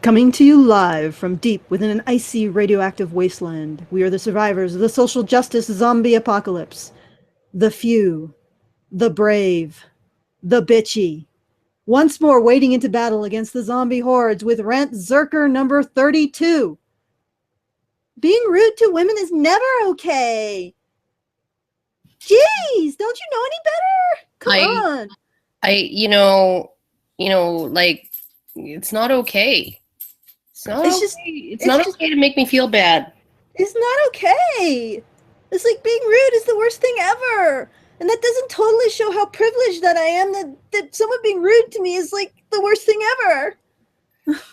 Coming to you live from deep within an icy radioactive wasteland, we are the survivors of the social justice zombie apocalypse. The few, the brave, the bitchy. Once more wading into battle against the zombie hordes with Rantzerker number 32. Being rude to women is never okay. Jeez, don't you know any better? Come on. Like, it's not okay. It's not okay to make me feel bad. It's not okay. It's like being rude is the worst thing ever. And that doesn't totally show how privileged that I am, that someone being rude to me is like the worst thing ever.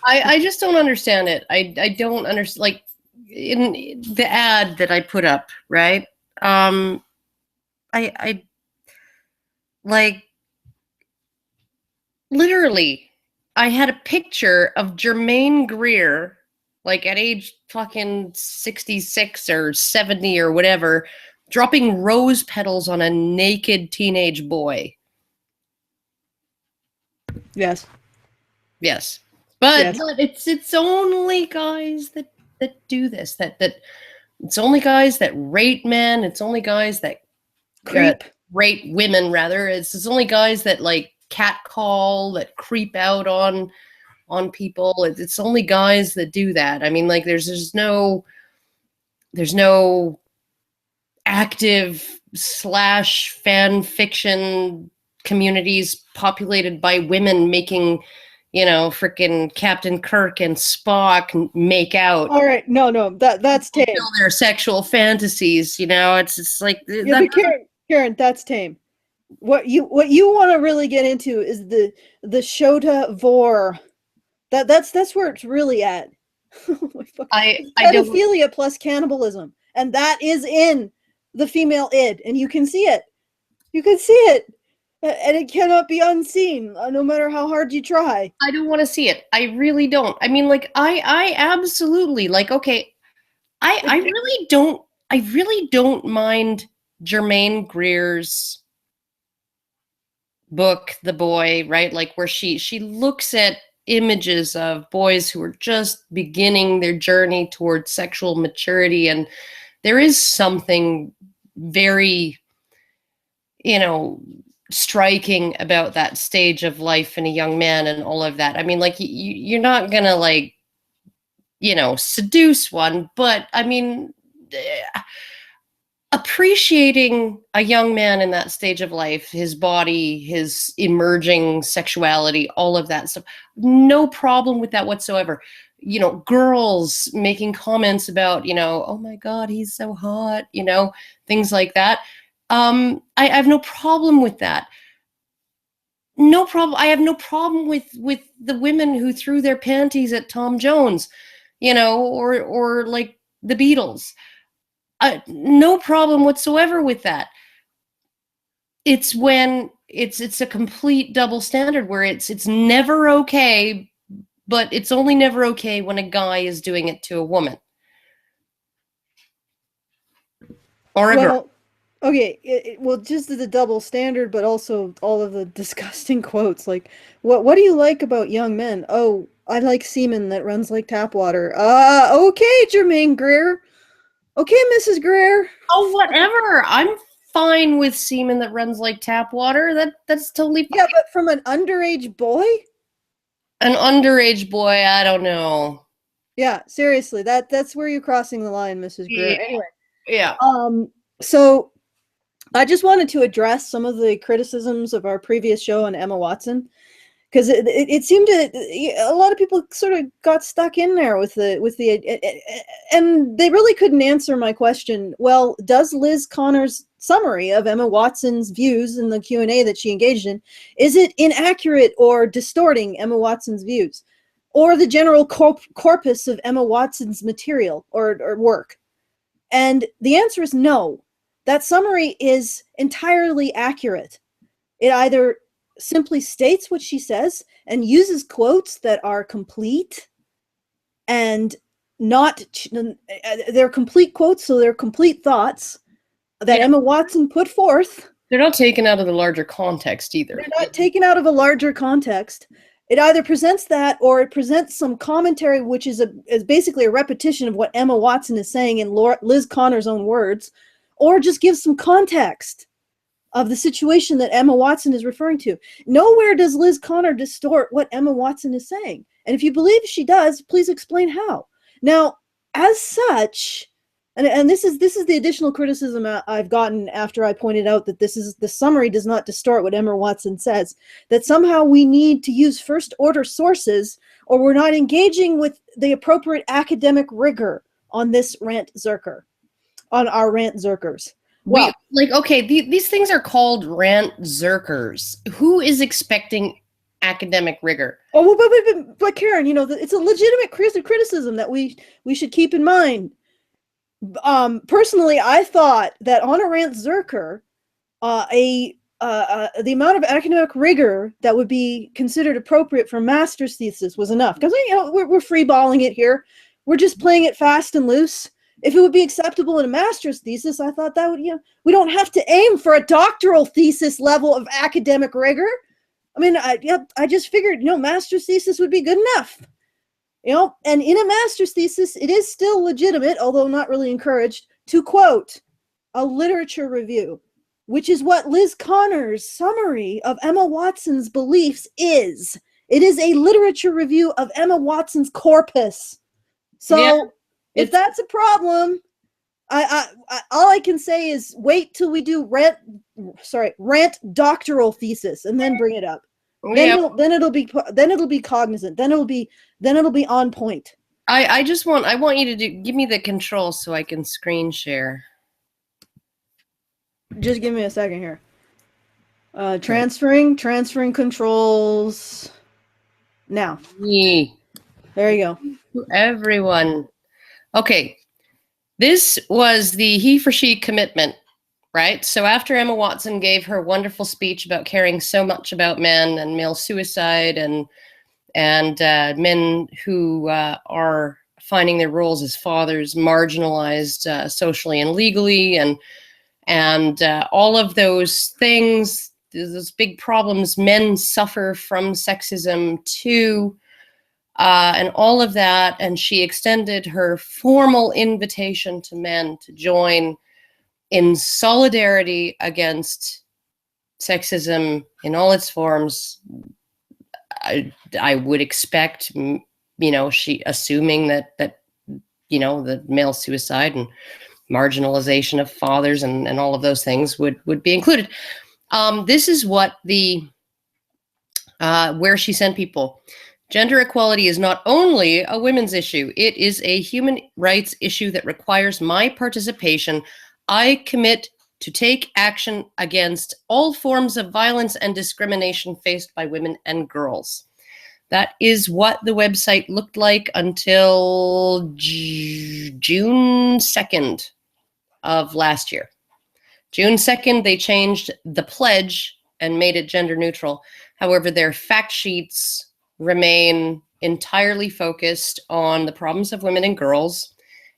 I just don't understand it. I don't understand, like, in the ad that I put up, right? I like, literally, I had a picture of Germaine Greer, like at age fucking 66 or 70 or whatever, dropping rose petals on a naked teenage boy. Yes. Yes. But it's only guys that do this. That it's only guys that rate men. It's only guys that rate women, rather. It's only guys that like catcall, that creep out on people. It's only guys that do that. I mean, like, there's no active / fan fiction communities populated by women making, freaking Captain Kirk and Spock make out. All right, no, that's tame. Their sexual fantasies, it's like Karen, that's tame. What you want to really get into is the Shota vor. That's where it's really at. Pedophilia plus cannibalism, and that is in the female id, and you can see it. You can see it, and it cannot be unseen, no matter how hard you try. I don't want to see it. I really don't. I mean, like, I absolutely, like, okay, I really don't mind Germaine Greer's book, The Boy, right? Like, where she looks at images of boys who are just beginning their journey towards sexual maturity, and there is something very, striking about that stage of life in a young man and all of that. I mean, like, you're not gonna, like, seduce one, but I mean, appreciating a young man in that stage of life, his body, his emerging sexuality, all of that stuff, no problem with that whatsoever. Girls making comments about, oh my God, he's so hot, things like that. I have no problem with that. No problem. I have no problem with the women who threw their panties at Tom Jones, or like the Beatles. No problem whatsoever with that. It's when it's a complete double standard where it's never okay, but it's only never okay when a guy is doing it to a woman or a girl. Okay, just the double standard, but also all of the disgusting quotes. Like, what do you like about young men? Oh, I like semen that runs like tap water. Okay, Germaine Greer. Okay, Mrs. Greer. Oh, whatever. I'm fine with semen that runs like tap water. That's totally fine. Yeah, but from an underage boy? An underage boy, I don't know. Yeah, seriously, that's where you're crossing the line, Mrs. Greer. Yeah. Anyway. Yeah. So I just wanted to address some of the criticisms of our previous show on Emma Watson, because it seemed a lot of people sort of got stuck in there with the and they really couldn't answer my question. Well, does Liz Connor's summary of Emma Watson's views in the Q&A that she engaged in, is it inaccurate or distorting Emma Watson's views, or the general corpus of Emma Watson's material or work? And the answer is no. That summary is entirely accurate. It either simply states what she says and uses quotes that are complete and not, they're complete quotes, so they're complete thoughts that Emma Watson put forth. They're not taken out of the larger context either. They're not taken out of a larger context. It either presents that, or it presents some commentary, which is basically a repetition of what Emma Watson is saying in Liz Connor's own words, or just gives some context of the situation that Emma Watson is referring to. Nowhere does Liz Connor distort what Emma Watson is saying. And if you believe she does, please explain how. Now, as such, and this is the additional criticism I've gotten after I pointed out that the summary does not distort what Emma Watson says, that somehow we need to use first order sources, or we're not engaging with the appropriate academic rigor on this Rantzerker, on our Rantzerkers. Well, these things are called Rantzerkers. Who is expecting academic rigor? Oh, but Karen, it's a legitimate criticism that we should keep in mind. Personally, I thought that on a Rantzerker, the amount of academic rigor that would be considered appropriate for a master's thesis was enough, because we're freeballing it here. We're just playing it fast and loose. If it would be acceptable in a master's thesis, I thought that would, we don't have to aim for a doctoral thesis level of academic rigor. I mean, I just figured, master's thesis would be good enough. And in a master's thesis, it is still legitimate, although not really encouraged, to quote a literature review, which is what Liz Connor's summary of Emma Watson's beliefs is. It is a literature review of Emma Watson's corpus. So yeah, if that's a problem, all I can say is wait till we do rant doctoral thesis and then bring it up. Then it'll be cognizant. Then it'll be on point. I want you to give me the control so I can screen share. Just give me a second here. Transferring controls now. Yeah. There you go. Everyone. Okay. This was the HeForShe commitment, right? So after Emma Watson gave her wonderful speech about caring so much about men and male suicide and men who are finding their roles as fathers marginalized socially and legally, and all of those things, those big problems men suffer from sexism too, and all of that. And she extended her formal invitation to men to join in solidarity against sexism in all its forms. I would expect, she assuming that the male suicide and marginalization of fathers and all of those things would be included. This is what where she sent people. Gender equality is not only a women's issue, it is a human rights issue that requires my participation. I commit to take action against all forms of violence and discrimination faced by women and girls. That is what the website looked like until June 2nd of last year. June 2nd, they changed the pledge and made it gender neutral. However, their fact sheets remain entirely focused on the problems of women and girls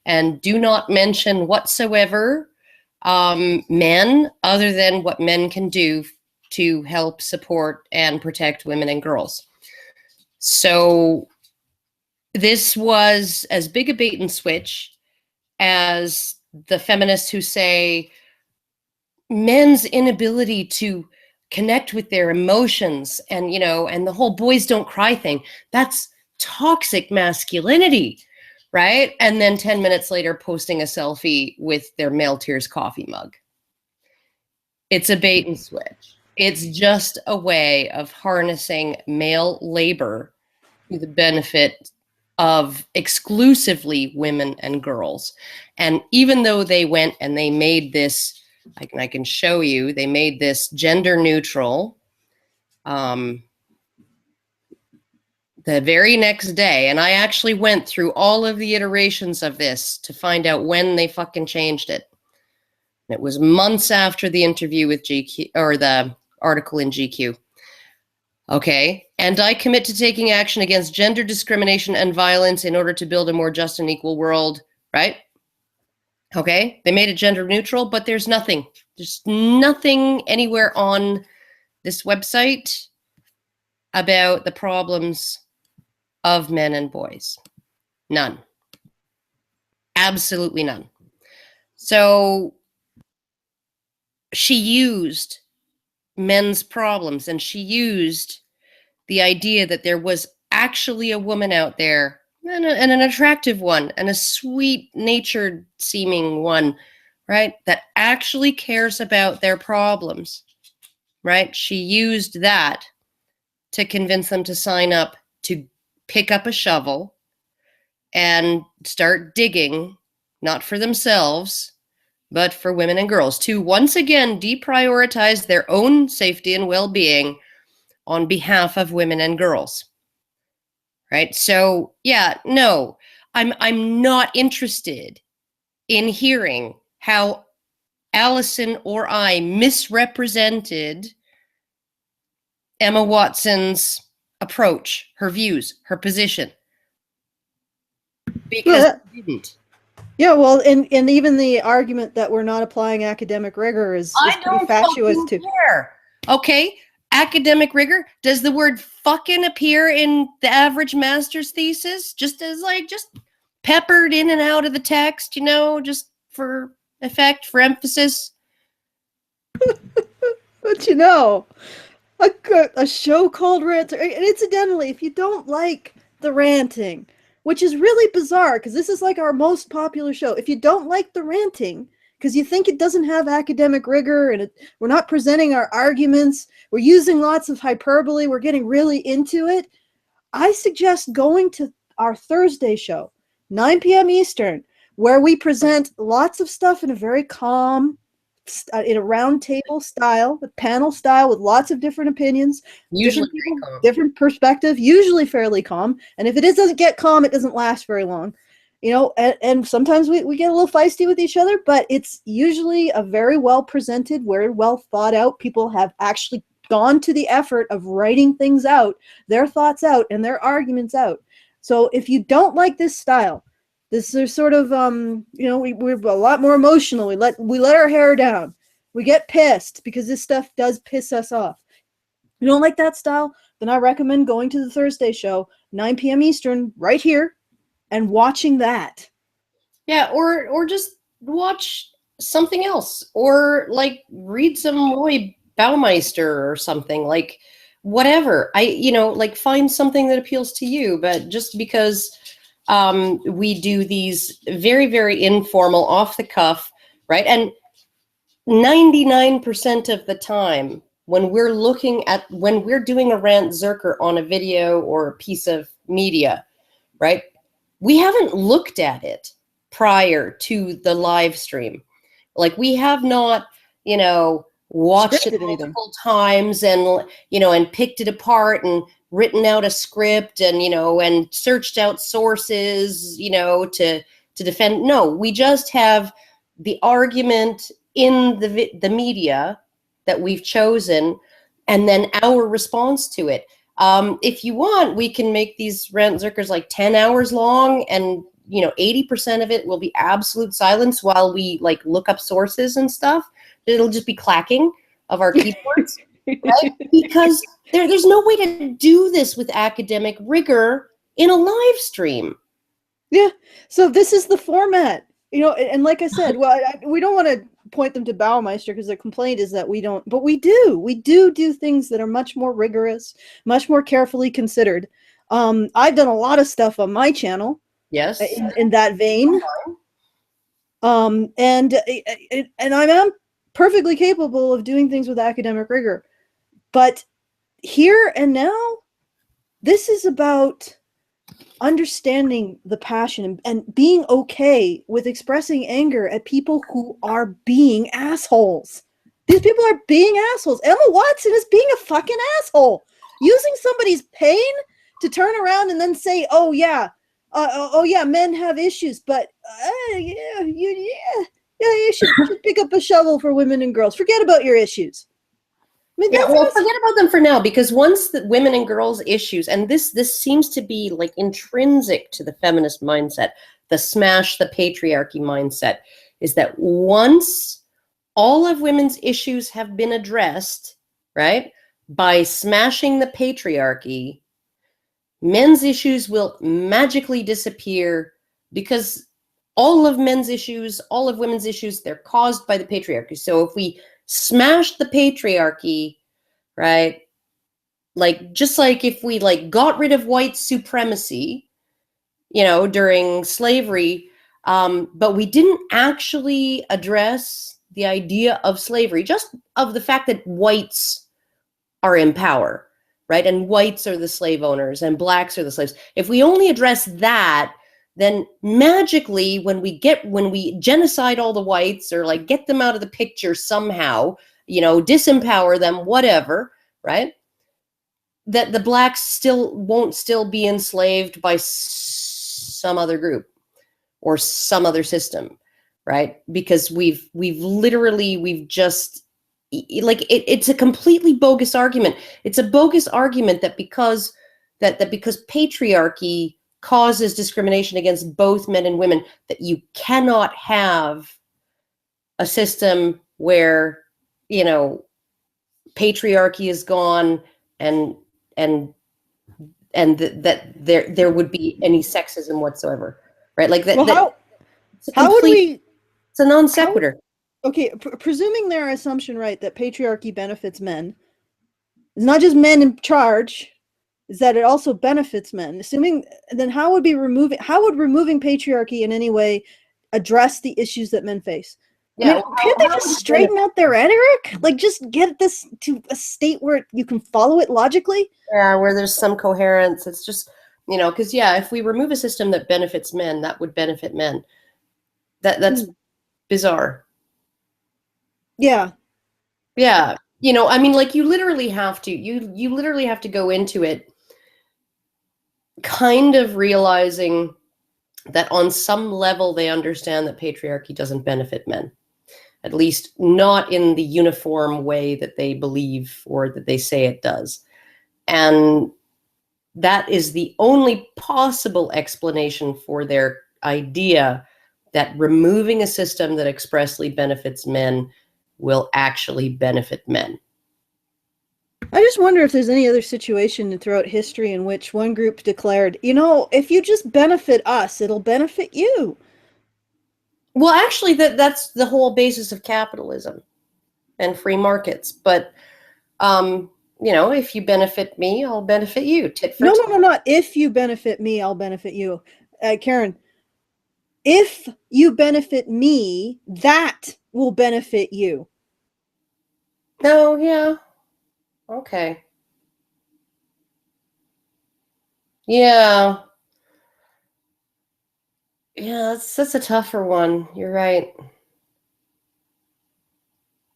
and do not mention whatsoever men, other than what men can do to help support and protect women and girls. So this was as big a bait and switch as the feminists who say men's inability to connect with their emotions and, and the whole boys don't cry thing, that's toxic masculinity, right? And then 10 minutes later, posting a selfie with their male tears coffee mug. It's a bait and switch. It's just a way of harnessing male labor to the benefit of exclusively women and girls. And even though they went and they made this, I can show you, they made this gender neutral the very next day. And I actually went through all of the iterations of this to find out when they fucking changed it. It was months after the interview with GQ, or the article in GQ. Okay. And I commit to taking action against gender discrimination and violence in order to build a more just and equal world, right? Okay. They made it gender neutral, but there's nothing anywhere on this website about the problems of men and boys. None. Absolutely none. So she used men's problems, and she used the idea that there was actually a woman out there, and an attractive one, and a sweet-natured seeming one, right, that actually cares about their problems, right? She used that to convince them to sign up to pick up a shovel and start digging, not for themselves, but for women and girls, to once again deprioritize their own safety and well-being on behalf of women and girls. Right? So, yeah, no, I'm not interested in hearing how Alison or I misrepresented Emma Watson's approach, her views, her position. Because we didn't. Yeah, well, and even the argument that we're not applying academic rigor is pretty fatuous too. Care. Okay, academic rigor. Does the word "fucking" appear in the average master's thesis, just as just peppered in and out of the text? Just for effect, for emphasis. But a show called Rantzerker. And incidentally, if you don't like the ranting, which is really bizarre because this is like our most popular show. If you don't like the ranting because you think it doesn't have academic rigor and we're not presenting our arguments, we're using lots of hyperbole, we're getting really into it, I suggest going to our Thursday show, 9 p.m. Eastern, where we present lots of stuff in a very calm, in a round table style, with panel style, with lots of different opinions, usually different perspective, usually fairly calm. And if it doesn't get calm, it doesn't last very long. And sometimes we get a little feisty with each other, but it's usually a very well presented, very well thought out. People have actually gone to the effort of writing things out, their thoughts out, and their arguments out. So if you don't like this style, this is sort of, we're a lot more emotional. We let our hair down. We get pissed because this stuff does piss us off. If you don't like that style, then I recommend going to the Thursday show, 9 p.m. Eastern, right here, and watching that. Yeah, or just watch something else, or read some Roy Baumeister or something, whatever. Find something that appeals to you. But just because we do these very, very informal, off the cuff, right? And 99% of the time, when we're doing a Rantzerker on a video or a piece of media, right? We haven't looked at it prior to the live stream. We have not, watched it multiple times and picked it apart and written out a script and and searched out sources to defend. No, we just have the argument in the media that we've chosen, and then our response to it. If you want, we can make these Rantzerkers 10 hours long, and 80% of it will be absolute silence while we look up sources and stuff. It'll just be clacking of our keyboards, right? Because there's no way to do this with academic rigor in a live stream. Yeah. So this is the format, and like I said, well, we don't want to point them to Baumeister because the complaint is that we don't, but we do things that are much more rigorous, much more carefully considered. I've done a lot of stuff on my channel. Yes. In that vein. And I am perfectly capable of doing things with academic rigor. But here and now, this is about understanding the passion and being okay with expressing anger at people who are being assholes. These people are being assholes. Emma Watson is being a fucking asshole. Using somebody's pain to turn around and then say, oh yeah, men have issues, but you should pick up a shovel for women and girls. Forget about your issues. Forget about them for now, because once the women and girls issues, and this seems to be intrinsic to the feminist mindset, the smash the patriarchy mindset, is that once all of women's issues have been addressed, right, by smashing the patriarchy, men's issues will magically disappear, because all of men's issues, all of women's issues, they're caused by the patriarchy. So if we smash the patriarchy, right, like just like if we like got rid of white supremacy, you know, during slavery, but we didn't actually address the idea of slavery, just of the fact that whites are in power, right? And whites are the slave owners and blacks are the slaves. If we only address that, then magically when we genocide all the whites, or like get them out of the picture somehow, you know, disempower them, whatever, right? That the blacks won't still be enslaved by some other group or some other system, right? Because we've just, like, it's a completely bogus argument. It's a bogus argument that because patriarchy causes discrimination against both men and women, that you cannot have a system where, you know, patriarchy is gone and that there would be any sexism whatsoever, right? Like that. Well, it's a non sequitur. Okay, presuming their assumption right that patriarchy benefits men, it's not just men in charge, is that it also benefits men. Assuming, then how would removing patriarchy in any way address the issues that men face? Yeah, I mean, can't they just straighten out their rhetoric? Like, just get this to a state where you can follow it logically? Yeah, where there's some coherence. It's just, you know, because, yeah, if we remove a system that benefits men, that would benefit men. That's bizarre. Yeah. Yeah. You know, I mean, like, you literally have to go into it kind of realizing that on some level they understand that patriarchy doesn't benefit men, at least not in the uniform way that they believe or that they say it does. And that is the only possible explanation for their idea that removing a system that expressly benefits men will actually benefit men. I just wonder if there's any other situation throughout history in which one group declared, you know, if you just benefit us, it'll benefit you. Well, actually, that's the whole basis of capitalism and free markets. But, you know, if you benefit me, I'll benefit you. Tit for tat. No, not if you benefit me, I'll benefit you. Karen, if you benefit me, that will benefit you. No, yeah. Okay. Yeah. Yeah, that's a tougher one. You're right.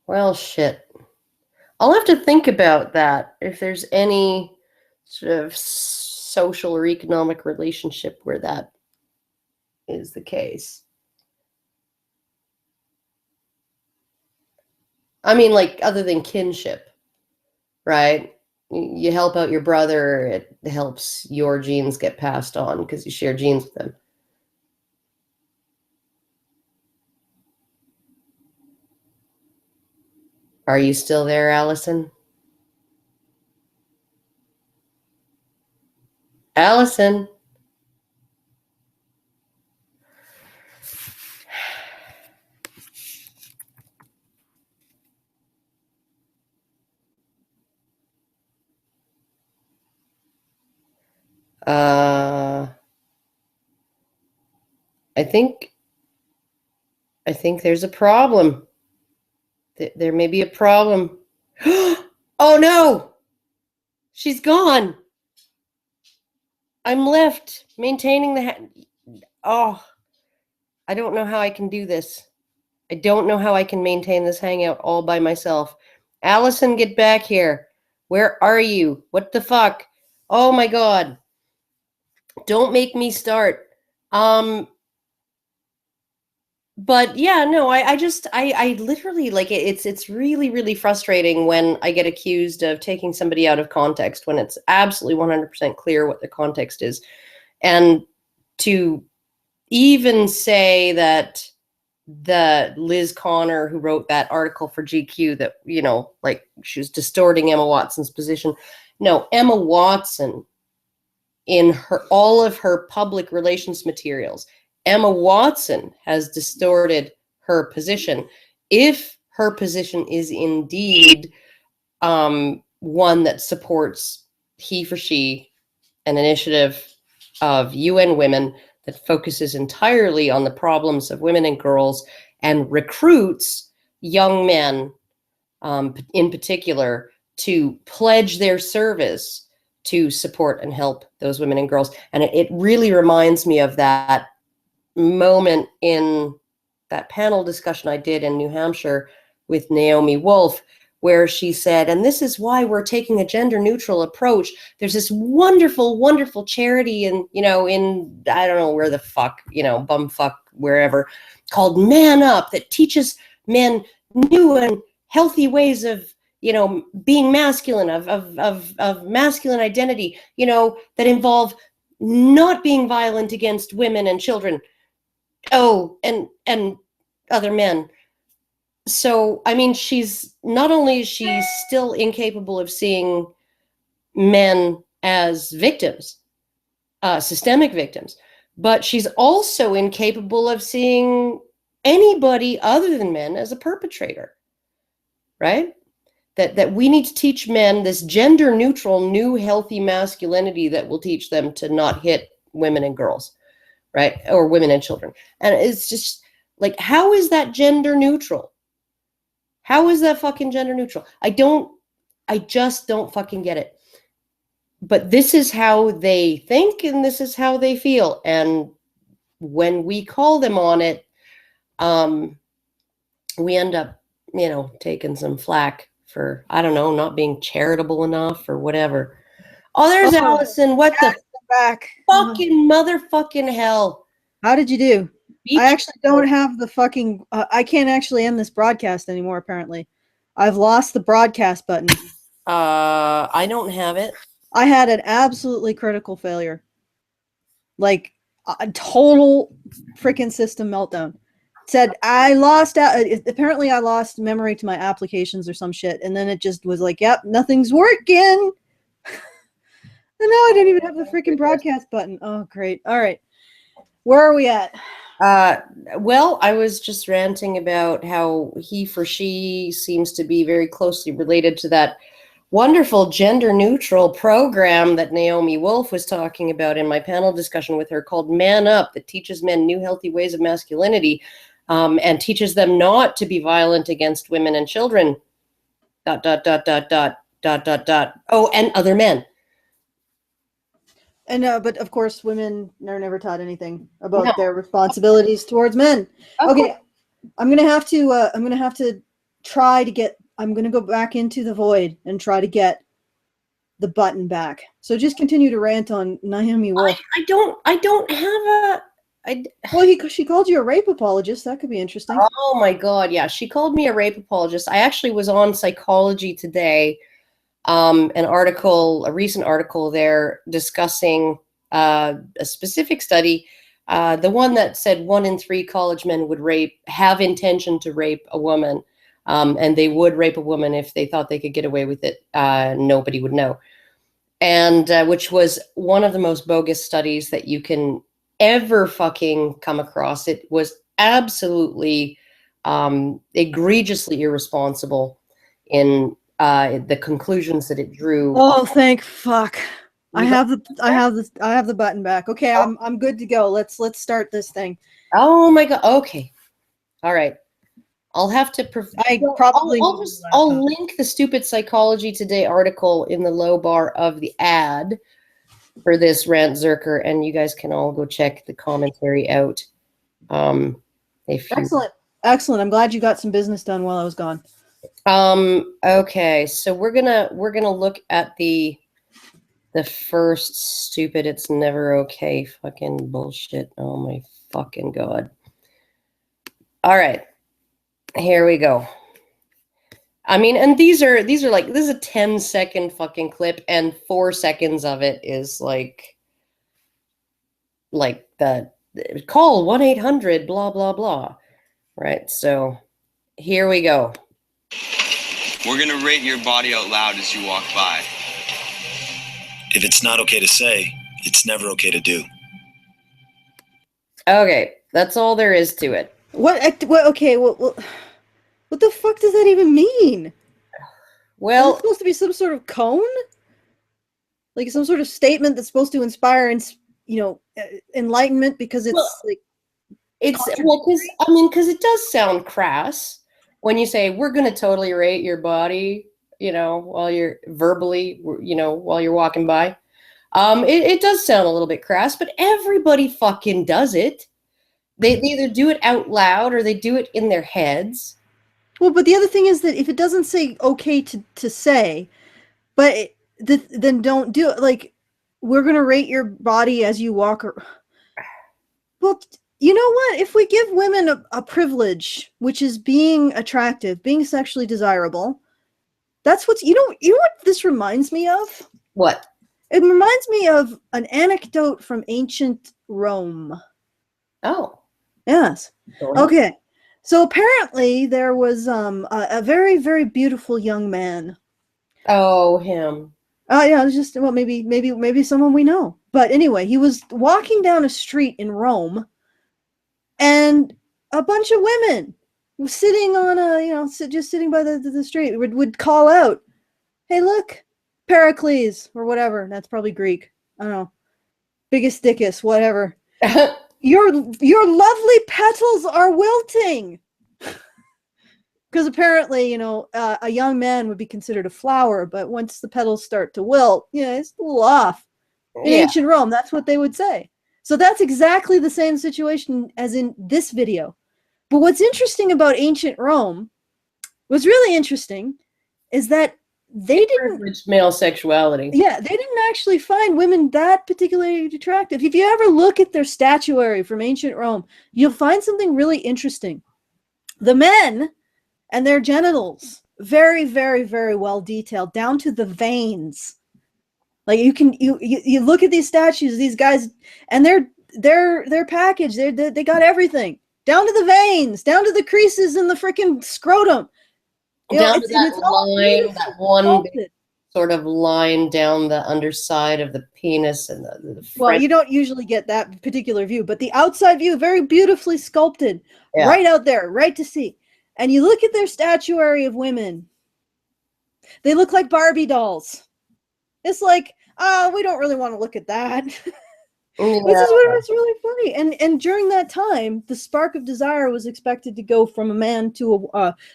Well, shit. I'll have to think about that, if there's any sort of social or economic relationship where that is the case. I mean, like, other than kinship, right? You help out your brother, it helps your genes get passed on because you share genes with them. Are you still there, Alison? Alison? I think there's a problem. There may be a problem. Oh no! She's gone. I'm left maintaining oh, I don't know how I can do this. I don't know how I can maintain this hangout all by myself. Alison, get back here. Where are you? What the fuck? Oh my God. Don't make me start. But yeah, no, I literally, like, it's really, really frustrating when I get accused of taking somebody out of context when it's absolutely 100% clear what the context is. And to even say that the Liz Connor who wrote that article for GQ that, you know, like she was distorting Emma Watson's position. No, Emma Watson, in all of her public relations materials, Emma Watson has distorted her position. If her position is indeed one that supports HeForShe, an initiative of UN Women that focuses entirely on the problems of women and girls and recruits young men, in particular, to pledge their service to support and help those women and girls. And it really reminds me of that moment in that panel discussion I did in New Hampshire with Naomi Wolf, where she said, and this is why we're taking a gender neutral approach. There's this wonderful, wonderful charity in, you know, in, I don't know where the fuck, you know, bumfuck, wherever, called Man Up, that teaches men new and healthy ways of, you know, being masculine, of masculine identity, you know, that involve not being violent against women and children. Oh, and other men. So, I mean, she's not only is she still incapable of seeing men as victims, systemic victims, but she's also incapable of seeing anybody other than men as a perpetrator, right? That we need to teach men this gender neutral, new, healthy masculinity that will teach them to not hit women and girls, right? Or women and children. And it's just like, how is that gender neutral? How is that fucking gender neutral? I just don't fucking get it. But this is how they think and this is how they feel. And when we call them on it, we end up, you know, taking some flack for, I don't know, not being charitable enough or whatever. Oh, there's Alison. What the back? Fucking motherfucking hell. How did you do? I actually don't have the fucking, I can't actually end this broadcast anymore, apparently. I've lost the broadcast button. I don't have it. I had an absolutely critical failure. Like, a total freaking system meltdown. It said, apparently I lost memory to my applications or some shit, and then it just was like, yep, nothing's working. And now I don't even have the freaking broadcast button. Oh, great. All right. Where are we at? Well, I was just ranting about how HeForShe seems to be very closely related to that wonderful gender neutral program that Naomi Wolf was talking about in my panel discussion with her, called Man Up, that teaches men new healthy ways of masculinity, and teaches them not to be violent against women and children, ... Oh, and other men. And but of course, women are never taught anything about their responsibilities towards men. Okay, I'm gonna have to try to get. I'm gonna go back into the void and try to get the button back. So just continue to rant on Naomi Wolf. I don't have a. Well, she called you a rape apologist. That could be interesting. Oh my God, yeah, she called me a rape apologist. I actually was on Psychology Today. A recent article there discussing a specific study, the one that said 1 in 3 college men would have intention to rape a woman, and they would rape a woman if they thought they could get away with it. Nobody would know. And which was one of the most bogus studies that you can ever fucking come across. It was absolutely egregiously irresponsible in the conclusions that it drew. Oh, thank fuck! I have the button back. Okay, I'm good to go. Let's start this thing. Oh my God. Okay, all right. I'll have to. I'll link the stupid Psychology Today article in the low bar of the ad for this Rantzerker, and you guys can all go check the commentary out. Excellent. I'm glad you got some business done while I was gone. Okay, so we're gonna look at the first stupid Itsneverokay fucking bullshit. Oh my fucking God. All right, here we go. I mean, and these are like, this is a 10-second fucking clip, and 4 seconds of it is like the call 1-800 blah blah blah. Right, so here we go. We're gonna rate your body out loud as you walk by. If it's not okay to say, it's never okay to do. Okay, that's all there is to it. Okay, what the fuck does that even mean? Is Well, it supposed to be some sort of cone? Like some sort of statement that's supposed to inspire and, enlightenment, because it's because it does sound crass when you say we're going to totally rate your body, while you're verbally, while you're walking by. It does sound a little bit crass, but everybody fucking does it. They either do it out loud or they do it in their heads. Well, but the other thing is that if it doesn't say okay to say, but then don't do it. Like, we're going to rate your body as you walk. Well, you know what? If we give women a privilege, which is being attractive, being sexually desirable, that's what's, you know what this reminds me of? What? It reminds me of an anecdote from ancient Rome. Oh. Yes. Okay. So apparently there was a very, very beautiful young man. Oh, him. Yeah, it was just, well, maybe someone we know. But anyway, he was walking down a street in Rome, and a bunch of women were sitting on just sitting by the street would call out, "Hey, look, Pericles," or whatever. That's probably Greek. I don't know. Biggest dickus, whatever. Your lovely petals are wilting. Because apparently, a young man would be considered a flower, but once the petals start to wilt, it's a little off. In ancient Rome, that's what they would say. So that's exactly the same situation as in this video. But what's interesting about ancient Rome, what's really interesting, is that they didn't... male sexuality. Yeah, they didn't actually find women that particularly attractive. If you ever look at their statuary from ancient Rome, you'll find something really interesting. The men and their genitals, very, very, very well detailed, down to the veins. Like you look at these statues, these guys, and they're packaged. They got everything down to the veins, down to the creases in the freaking scrotum. Down to that line, that one sort of line down the underside of the penis and the well, you don't usually get that particular view, but the outside view, very beautifully sculpted, right out there, right to see. And you look at their statuary of women, they look like Barbie dolls. It's like, we don't really want to look at that. This is what's really funny. And during that time, the spark of desire was expected to go from a man to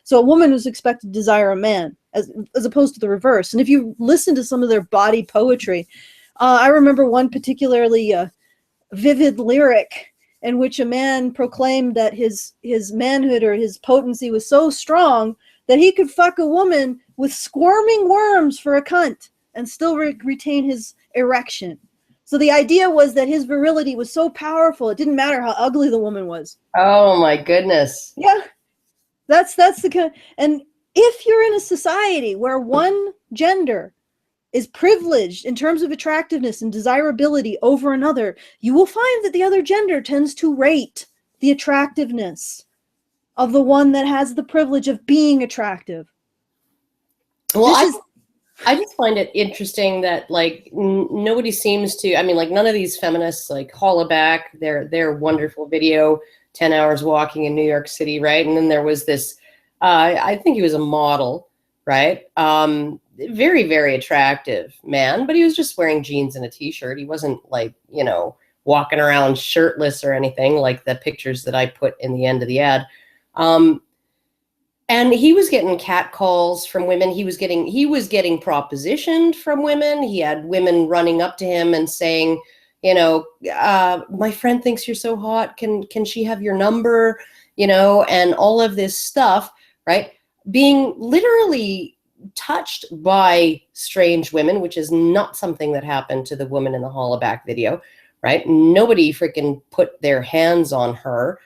so a woman was expected to desire a man, as opposed to the reverse. And if you listen to some of their body poetry, I remember one particularly vivid lyric in which a man proclaimed that his manhood or his potency was so strong that he could fuck a woman with squirming worms for a cunt and still retain his erection. So the idea was that his virility was so powerful, it didn't matter how ugly the woman was. Oh my goodness. Yeah. That's the kind. And if you're in a society where one gender is privileged in terms of attractiveness and desirability over another, you will find that the other gender tends to rate the attractiveness of the one that has the privilege of being attractive. Well, I just find it interesting that nobody seems to, none of these feminists haul back their wonderful video, 10 hours walking in New York City, right? And then there was this, I think he was a model, right? Very, very attractive man, but he was just wearing jeans and a t-shirt. He wasn't walking around shirtless or anything like the pictures that I put in the end of the ad. And he was getting catcalls from women. He was getting propositioned from women. He had women running up to him and saying, my friend thinks you're so hot. Can she have your number? And all of this stuff, right? Being literally touched by strange women, which is not something that happened to the woman in the hollaback video, right? Nobody freaking put their hands on her.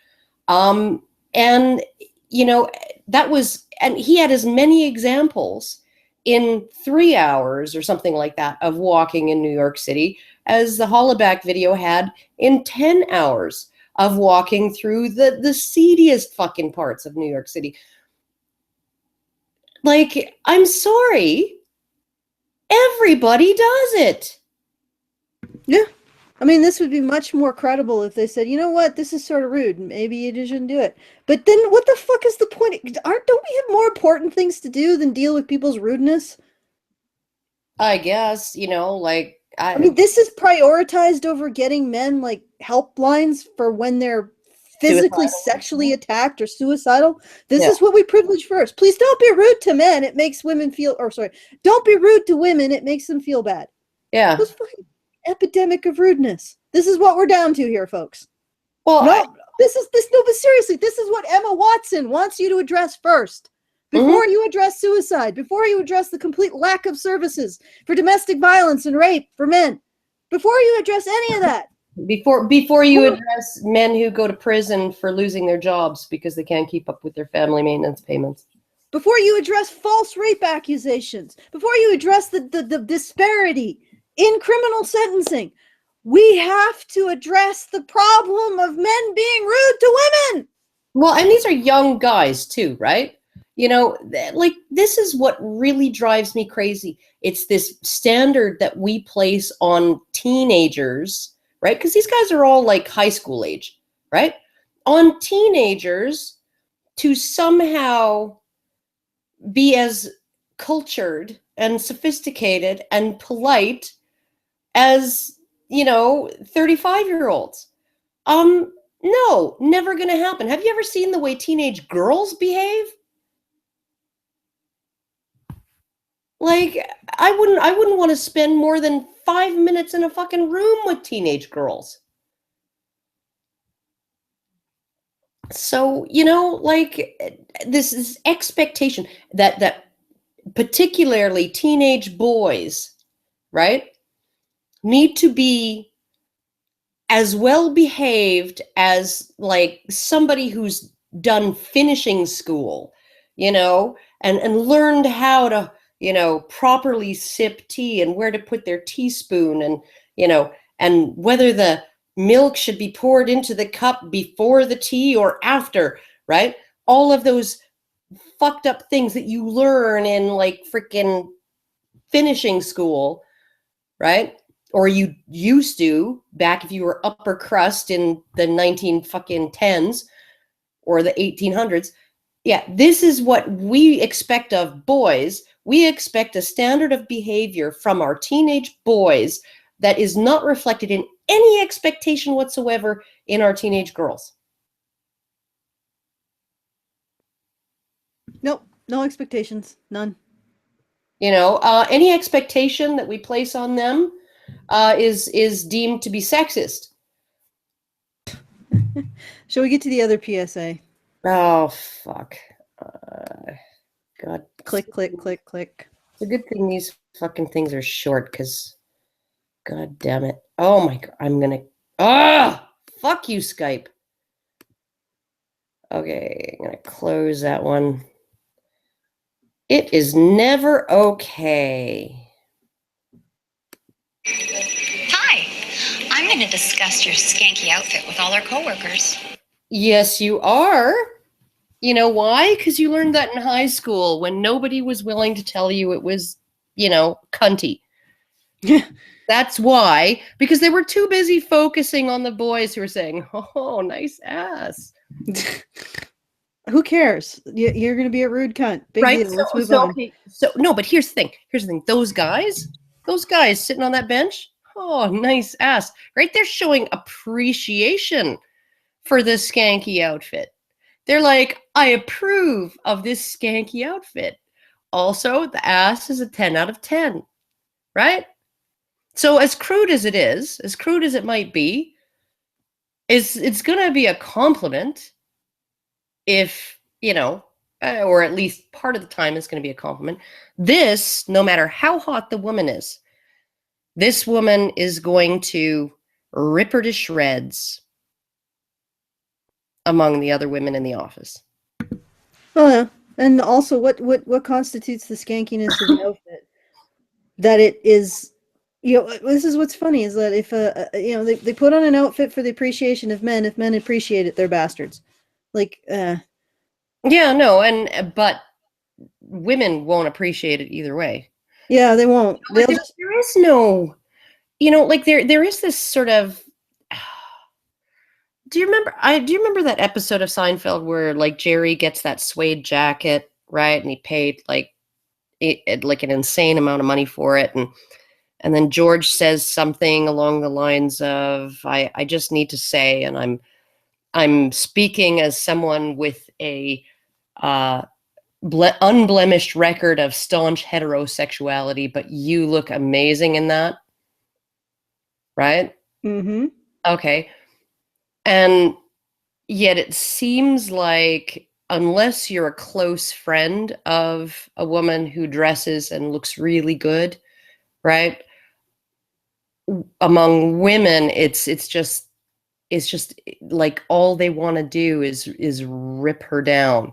That was, and he had as many examples in 3 hours or something like that of walking in New York City as the hollaback video had in 10 hours of walking through the seediest fucking parts of New York City. Like, I'm sorry, everybody does it. Yeah. I mean, this would be much more credible if they said, you know what, this is sort of rude. Maybe you shouldn't do it. But then what the fuck is the point? Don't we have more important things to do than deal with people's rudeness? I guess, you know, like... I mean, this is prioritized over getting men, like, helplines for when they're physically, sexually attacked or suicidal. This is what we privilege first. Please don't be rude to men. It makes women feel... Or, sorry, don't be rude to women. It makes them feel bad. Yeah. This fucking epidemic of rudeness. This is what we're down to here, folks. Well, no, but seriously, this is what Emma Watson wants you to address first. Before you address suicide, before you address the complete lack of services for domestic violence and rape for men, before you address any of that. Before you address men who go to prison for losing their jobs because they can't keep up with their family maintenance payments. Before you address false rape accusations, before you address the disparity in criminal sentencing, we have to address the problem of men being rude to women. Well, and these are young guys too, right? You know, like, this is what really drives me crazy. It's this standard that we place on teenagers, right? Because these guys are all like high school age, right? On teenagers to somehow be as cultured and sophisticated and polite as, you know, 35-year-olds. No, never gonna happen. Have you ever seen the way teenage girls behave? Like, I wouldn't want to spend more than 5 minutes in a fucking room with teenage girls. So, you know, like, this is expectation that particularly teenage boys, right, need to be as well behaved as, like, somebody who's done finishing school, you know, and learned how to, you know, properly sip tea and where to put their teaspoon, and, you know, and whether the milk should be poured into the cup before the tea or after, right? All of those fucked up things that you learn in, like, freaking finishing school, right? Or you used to back if you were upper crust in the 1910s or the 1800s. Yeah, this is what we expect of boys. We expect a standard of behavior from our teenage boys that is not reflected in any expectation whatsoever in our teenage girls. Nope, no expectations, none. You know, any expectation that we place on them is deemed to be sexist. Shall we get to the other PSA? Oh, fuck. God. Click, click, click, click. It's a good thing these fucking things are short, because God damn it. Oh my God. I'm gonna... fuck you, Skype. Okay, I'm gonna close that one. It is never okay. Hi, I'm going to discuss your skanky outfit with all our coworkers. Yes, you are. You know why? Because you learned that in high school when nobody was willing to tell you it was, you know, cunty. That's why. Because they were too busy focusing on the boys who were saying, oh, nice ass. Who cares? You're going to be a rude cunt. Big Right? deal. Let's move on. Okay. So, no, but here's the thing. Those guys sitting on that bench, oh, nice ass. Right? They're showing appreciation for this skanky outfit. They're like, I approve of this skanky outfit. Also, the ass is a 10 out of 10. Right? So as crude as it is, as crude as it might be, it's going to be a compliment if, you know, or at least part of the time is going to be a compliment. This, no matter how hot the woman is, this woman is going to rip her to shreds among the other women in the office. Oh, yeah. And also, what constitutes the skankiness of the outfit? That it is You know, this is what's funny is that if you know, they put on an outfit for the appreciation of men. If men appreciate it, they're bastards. Like, Yeah, no, but women won't appreciate it either way. yeah, they won't. Like, They'll just there is no, you know, like there is this sort of. Do you remember that episode of Seinfeld where like Jerry gets that suede jacket, right? And he paid like like an insane amount of money for it, and then George says something along the lines of, I just need to say, and I'm speaking as someone with a unblemished record of staunch heterosexuality, but you look amazing in that, right? Mm-hmm. Okay. And yet it seems like unless you're a close friend of a woman who dresses and looks really good, right? Among women, it's just like all they want to do is rip her down,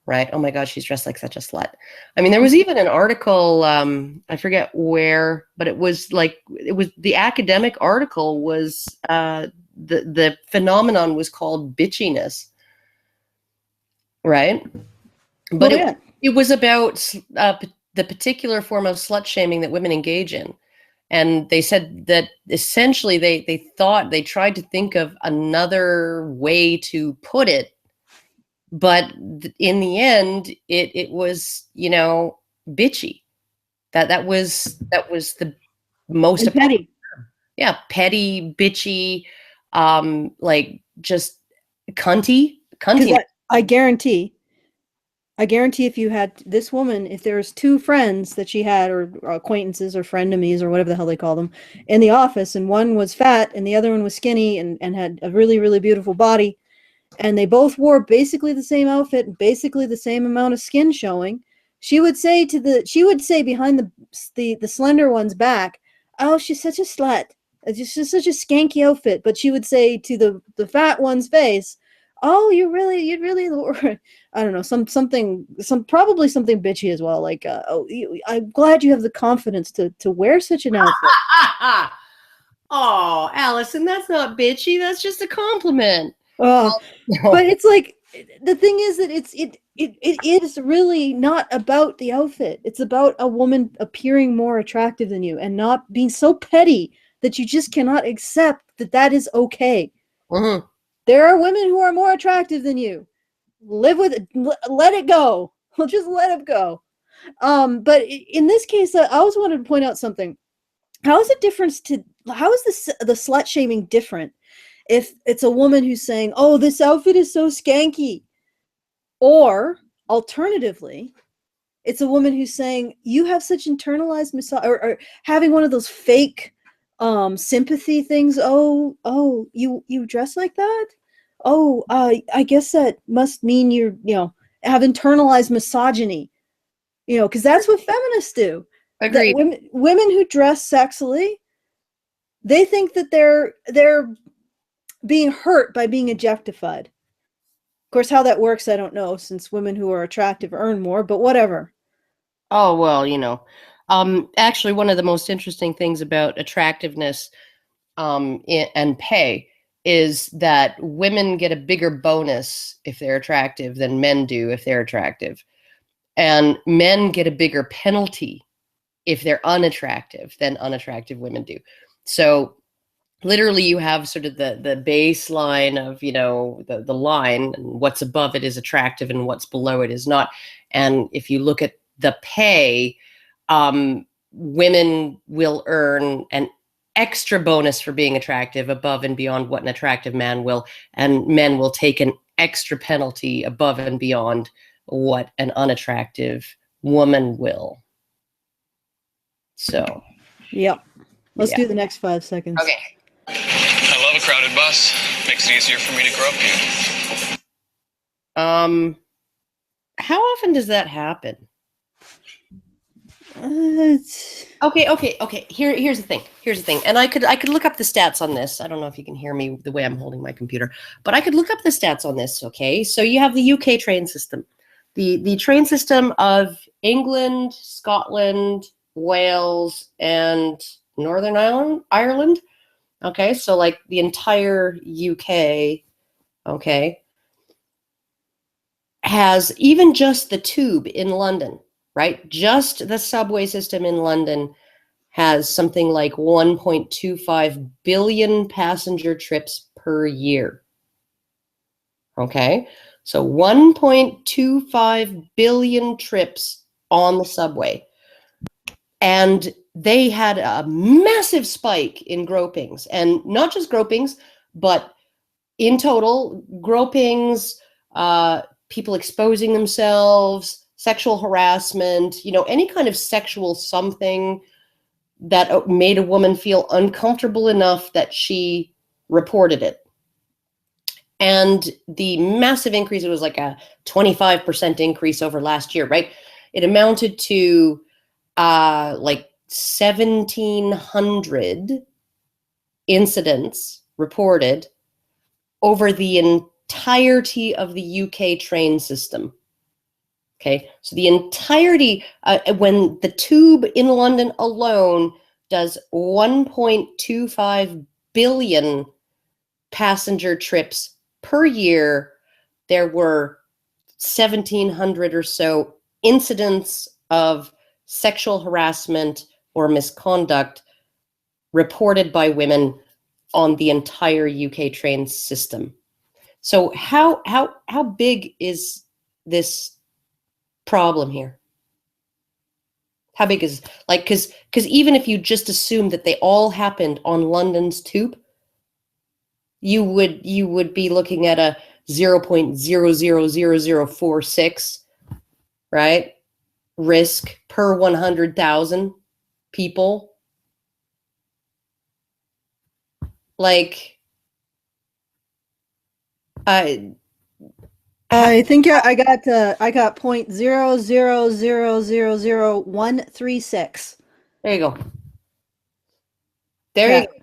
right? Oh my God, she's dressed like such a slut. I mean, there was even an article, I forget where, but it was the academic article was the phenomenon was called bitchiness, right? But it was about the particular form of slut shaming that women engage in. And they said that essentially they tried to think of another way to put it, but in the end, it was, you know, bitchy. That was the most petty. Yeah, petty, bitchy, like just cunty. I guarantee if you had this woman, if there's two friends that she had, or acquaintances or frenemies or whatever the hell they call them, in the office, and one was fat and the other one was skinny and had a really, really beautiful body, and they both wore basically the same outfit and basically the same amount of skin showing, she would say behind the slender one's back, "Oh, she's such a slut. It's just such a skanky outfit." But she would say to the fat one's face, "Oh, you'd really," I don't know, probably something bitchy as well. Like, I'm glad you have the confidence to wear such an outfit. Oh, Alison, that's not bitchy. That's just a compliment. But it's like, the thing is that it is really not about the outfit. It's about a woman appearing more attractive than you and not being so petty that you just cannot accept that is okay. Mm-hmm. There are women who are more attractive than you. Live with it. Let it go. Just let it go. But in this case, I always wanted to point out something. How is the slut shaming different if it's a woman who's saying, "Oh, this outfit is so skanky," or alternatively, it's a woman who's saying, "You have such internalized or having one of those fake sympathy things. Oh, you dress like that? Oh, I guess that must mean you have internalized misogyny." You know, because that's what feminists do. Agreed. Women who dress sexily, they think that they're being hurt by being objectified. Of course, how that works, I don't know, since women who are attractive earn more, but whatever. Oh, well, you know, actually, one of the most interesting things about attractiveness and pay is that women get a bigger bonus if they're attractive than men do if they're attractive. And men get a bigger penalty if they're unattractive than unattractive women do. So literally you have sort of the baseline of, you know, the line, and what's above it is attractive and what's below it is not. And if you look at the pay, women will earn an extra bonus for being attractive above and beyond what an attractive man will, and men will take an extra penalty above and beyond what an unattractive woman will. So, yep. Let's do the next 5 seconds. Okay. I love a crowded bus. Makes it easier for me to grope you. How often does that happen? Okay. Here's the thing. And I could look up the stats on this. I don't know if you can hear me the way I'm holding my computer, but I could look up the stats on this. Okay. So you have the UK train system, the train system of England, Scotland, Wales, and Northern Ireland. Okay, so like the entire UK, okay, has even just the tube in London, right? Just the subway system in London has something like 1.25 billion passenger trips per year. Okay, so 1.25 billion trips on the subway. And they had a massive spike in gropings, and not just gropings, but in total, gropings, people exposing themselves, sexual harassment, you know, any kind of sexual something that made a woman feel uncomfortable enough that she reported it. And the massive increase, it was like a 25% increase over last year, right? It amounted to like 1,700 incidents reported over the entirety of the UK train system. Okay, so the entirety, when the tube in London alone does 1.25 billion passenger trips per year, there were 1,700 or so incidents of sexual harassment or misconduct reported by women on the entire UK train system. So how big is this problem here? How big is, like, because even if you just assume that they all happened on London's tube, you would be looking at a 0.000046, right, risk per 100,000 people. Like, I think I got 0.0000136. there you go. There you go.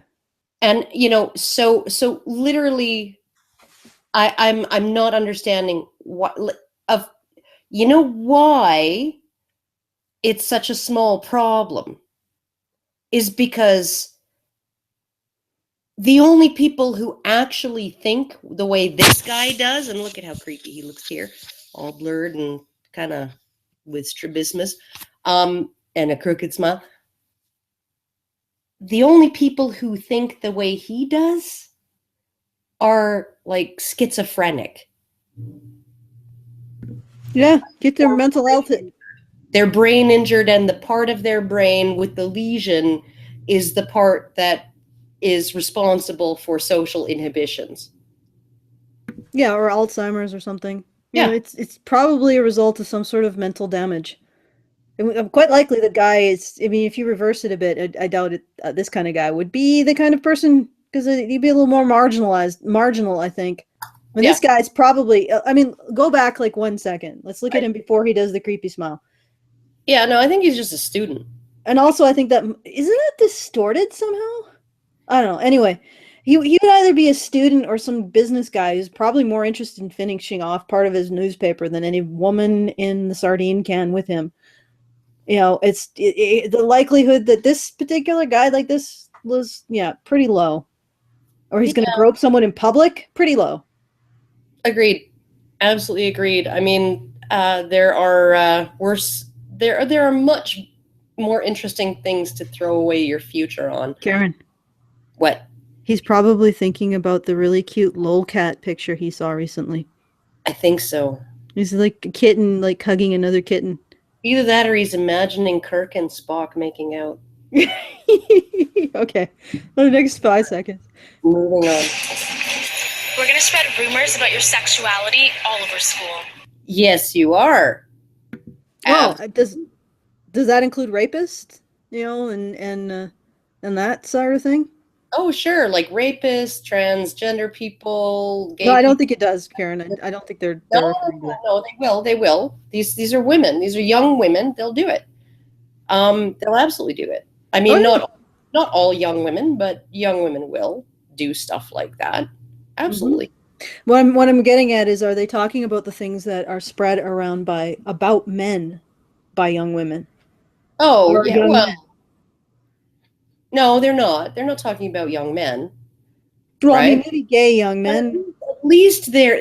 And you know, so literally, I'm not understanding what of, you know, why it's such a small problem is because the only people who actually think the way this guy does, and look at how creepy he looks here, all blurred and kind of with strabismus, and a crooked smile. The only people who think the way he does are like schizophrenic. Yeah, get their mental health. They're brain injured, and the part of their brain with the lesion is the part that is responsible for social inhibitions. Yeah, or Alzheimer's or something. You Yeah. know, it's probably a result of some sort of mental damage. And quite likely the guy is, I mean, if you reverse it a bit, I doubt it, this kind of guy would be the kind of person, because he'd be a little more marginal, I think. I mean, Yeah. this guy's probably, I mean, go back like 1 second. Let's look at him before he does the creepy smile. Yeah, no, I think he's just a student. And also, I think that, isn't it distorted somehow? I don't know. Anyway, he would either be a student or some business guy who's probably more interested in finishing off part of his newspaper than any woman in the sardine can with him. You know, it's the likelihood that this particular guy like this was, yeah, pretty low. Or he's going to grope someone in public, pretty low. Agreed. Absolutely agreed. I mean, there are worse. There are much more interesting things to throw away your future on. Karen. What? He's probably thinking about the really cute lolcat picture he saw recently. I think so. He's like a kitten, like hugging another kitten. Either that or he's imagining Kirk and Spock making out. Okay. For the next 5 seconds. Moving on. We're going to spread rumors about your sexuality all over school. Yes, you are. Well, does that include rapists? You know, and that sort of thing? Oh, sure. Like rapists, transgender people, gay No, I don't people. think it does, Karen. I don't think they're No, referring to that. no, they will. They will. These are women. These are young women. They'll do it. They'll absolutely do it. I mean, not all young women, but young women will do stuff like that. Absolutely. Mm-hmm. What I'm getting at is, are they talking about the things that are spread around about men by young women? Oh, Or yeah. young Well, men? No, they're not. They're not talking about young men. Well, right? I mean, maybe gay young men. At least they're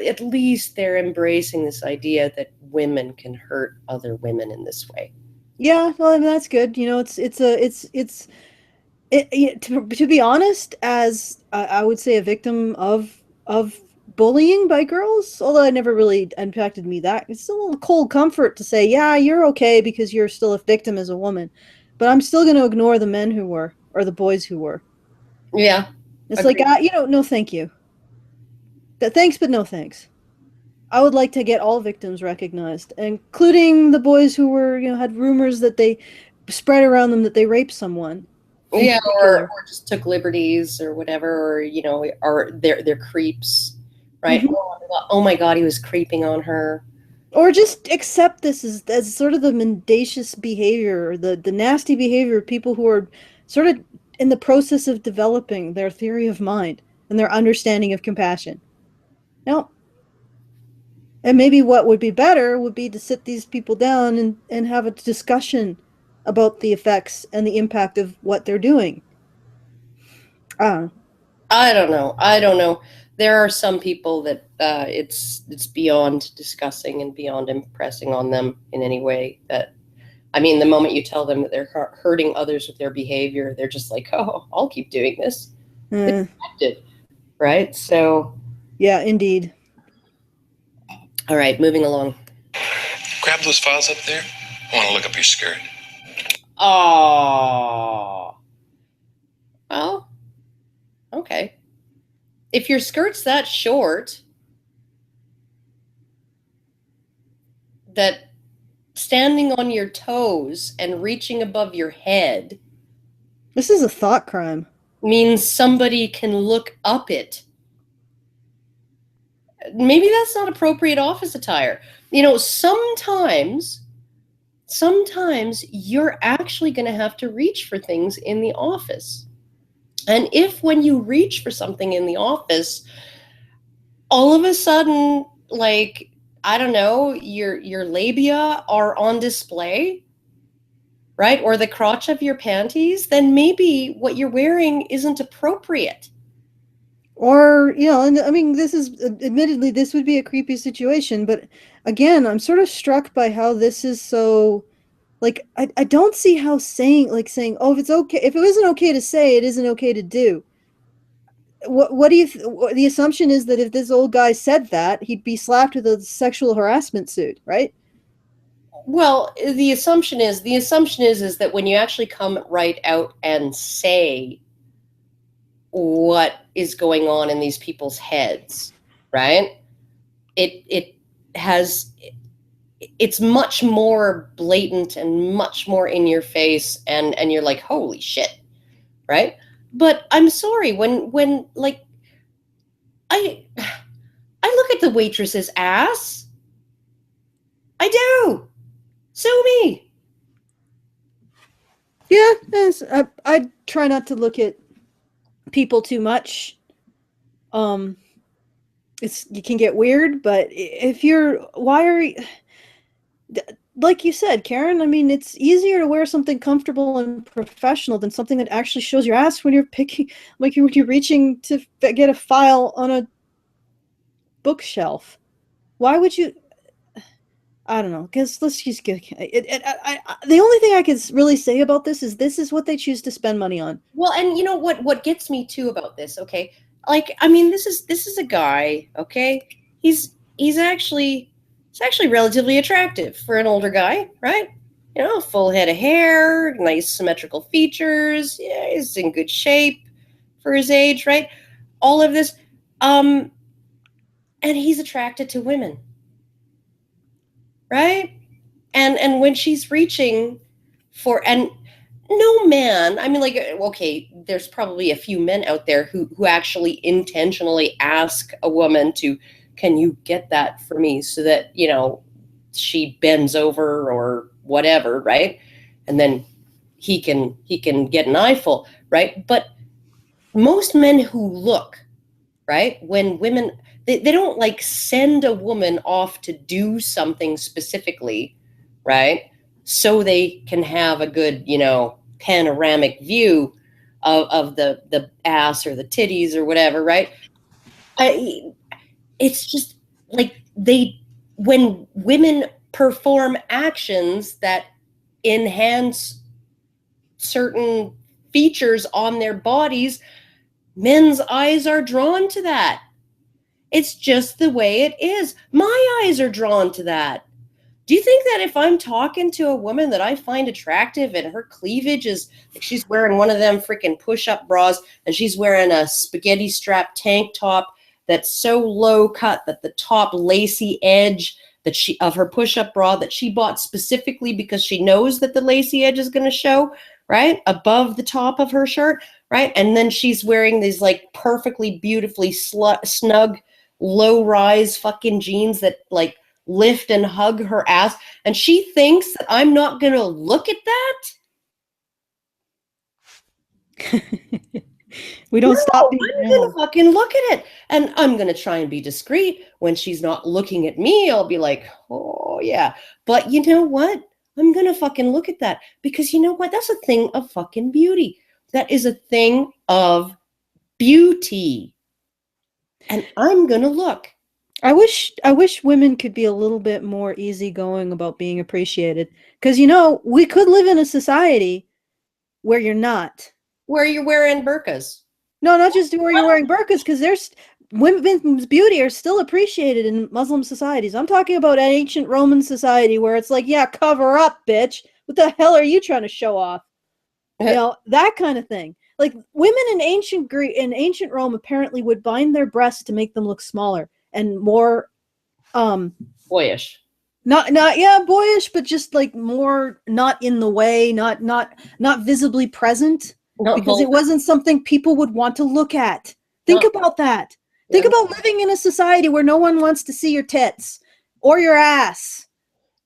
embracing this idea that women can hurt other women in this way. Yeah, well, I mean, that's good. You know, to be honest, as I would say, a victim of bullying by girls, although it never really impacted me that, it's still a little cold comfort to say, yeah, you're okay because you're still a victim as a woman, but I'm still going to ignore the men who were, or the boys who were. Yeah. It's Agreed. like, no, thank you. Thanks, but no thanks. I would like to get all victims recognized, including the boys who were, had rumors that they spread around them that they raped someone. Yeah, or just took liberties or whatever, or or they're creeps, right? Mm-hmm. Oh my God, he was creeping on her. Or just accept this as sort of the mendacious behavior, or the nasty behavior of people who are sort of in the process of developing their theory of mind and their understanding of compassion. Now, and maybe what would be better would be to sit these people down and have a discussion about the effects and the impact of what they're doing. I don't know. There are some people that it's beyond discussing and beyond impressing on them in any way. That, I mean, the moment you tell them that they're hurting others with their behavior, they're just like, oh, I'll keep doing this. Right? So. Yeah, indeed. All right, moving along. Grab those files up there. I want to look up your skirt. Oh. Well, okay. If your skirt's that short, that standing on your toes and reaching above your head. This is a thought crime. Means somebody can look up it. Maybe that's not appropriate office attire. Sometimes you're actually going to have to reach for things in the office. And if when you reach for something in the office, all of a sudden, like, I don't know, your labia are on display, right? Or the crotch of your panties, then maybe what you're wearing isn't appropriate. Or, and I mean, admittedly, this would be a creepy situation, but again, I'm sort of struck by how this is so, like, I don't see how saying, oh, if it wasn't okay to say, it isn't okay to do. What do you, the assumption is that if this old guy said that, he'd be slapped with a sexual harassment suit, right? Well, the assumption is that when you actually come right out and say what is going on in these people's heads, right? It's much more blatant and much more in your face, and you're like, holy shit, right? But I'm sorry, when like I look at the waitress's ass. I do. Sue me. Yeah, I try not to look at people too much. You can get weird, but like you said, Karen, I mean, it's easier to wear something comfortable and professional than something that actually shows your ass when you're when you're reaching to get a file on a bookshelf. Why would you? I don't know, because let's just get the only thing I can really say about this is what they choose to spend money on. Well, and you know what gets me too about this, okay? Like, I mean, this is a guy, okay? He's actually relatively attractive for an older guy, right? Full head of hair, nice symmetrical features. Yeah, he's in good shape for his age, right? All of this, and he's attracted to women. Right? And when she's reaching for, and no man, I mean, like, okay, there's probably a few men out there who actually intentionally ask a woman to, can you get that for me so that, she bends over or whatever, right? And then he can get an eyeful, right? But most men who look, right, when women, they don't like send a woman off to do something specifically, right? So they can have a good, panoramic view of the ass or the titties or whatever, right? It's just like when women perform actions that enhance certain features on their bodies, men's eyes are drawn to that. It's just the way it is. My eyes are drawn to that. Do you think that if I'm talking to a woman that I find attractive and her cleavage is, like, she's wearing one of them freaking push-up bras and she's wearing a spaghetti strap tank top that's so low cut that the top lacy edge that of her push-up bra that she bought specifically because she knows that the lacy edge is going to show, right, above the top of her shirt, right? And then she's wearing these like perfectly beautifully snug low-rise fucking jeans that like lift and hug her ass, and she thinks that I'm not going to look at that? We don't stop being I'm going to fucking look at it, and I'm going to try and be discreet. When she's not looking at me, I'll be like, oh yeah, but you know what? I'm going to fucking look at that, because you know what? That's a thing of fucking beauty. That is a thing of beauty, and I'm going to look. I wish women could be a little bit more easygoing about being appreciated, because you know we could live in a society where you're not, where you're wearing burqas. No, not just where you're wearing burqas, because there's women's beauty are still appreciated in Muslim societies. I'm talking about an ancient Roman society where it's like, yeah, cover up, bitch. What the hell are you trying to show off? You know, that kind of thing. Like women in ancient Rome apparently would bind their breasts to make them look smaller and more boyish. Not boyish, but just like more not in the way, not visibly present, because it wasn't something people would want to look at. Think about that. Yeah. Think about living in a society where no one wants to see your tits or your ass.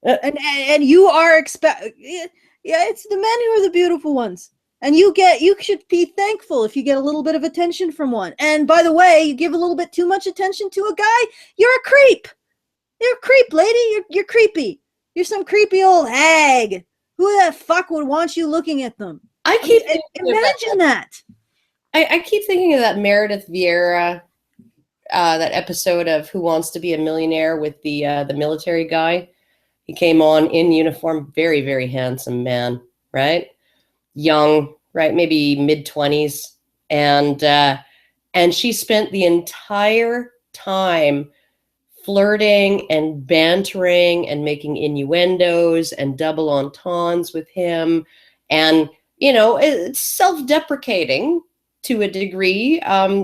And you are it's the men who are the beautiful ones. And you should be thankful if you get a little bit of attention from one. And by the way, you give a little bit too much attention to a guy, you're a creep. You're a creep, lady. You're creepy. You're some creepy old hag. Who the fuck would want you looking at them? Imagine that. I keep thinking of that Meredith Vieira, that episode of Who Wants to Be a Millionaire with the military guy. He came on in uniform, very, very handsome man, right? Young, right? Maybe mid-20s. And she spent the entire time flirting and bantering and making innuendos and double entendres with him. And, you know, it's self-deprecating to a degree,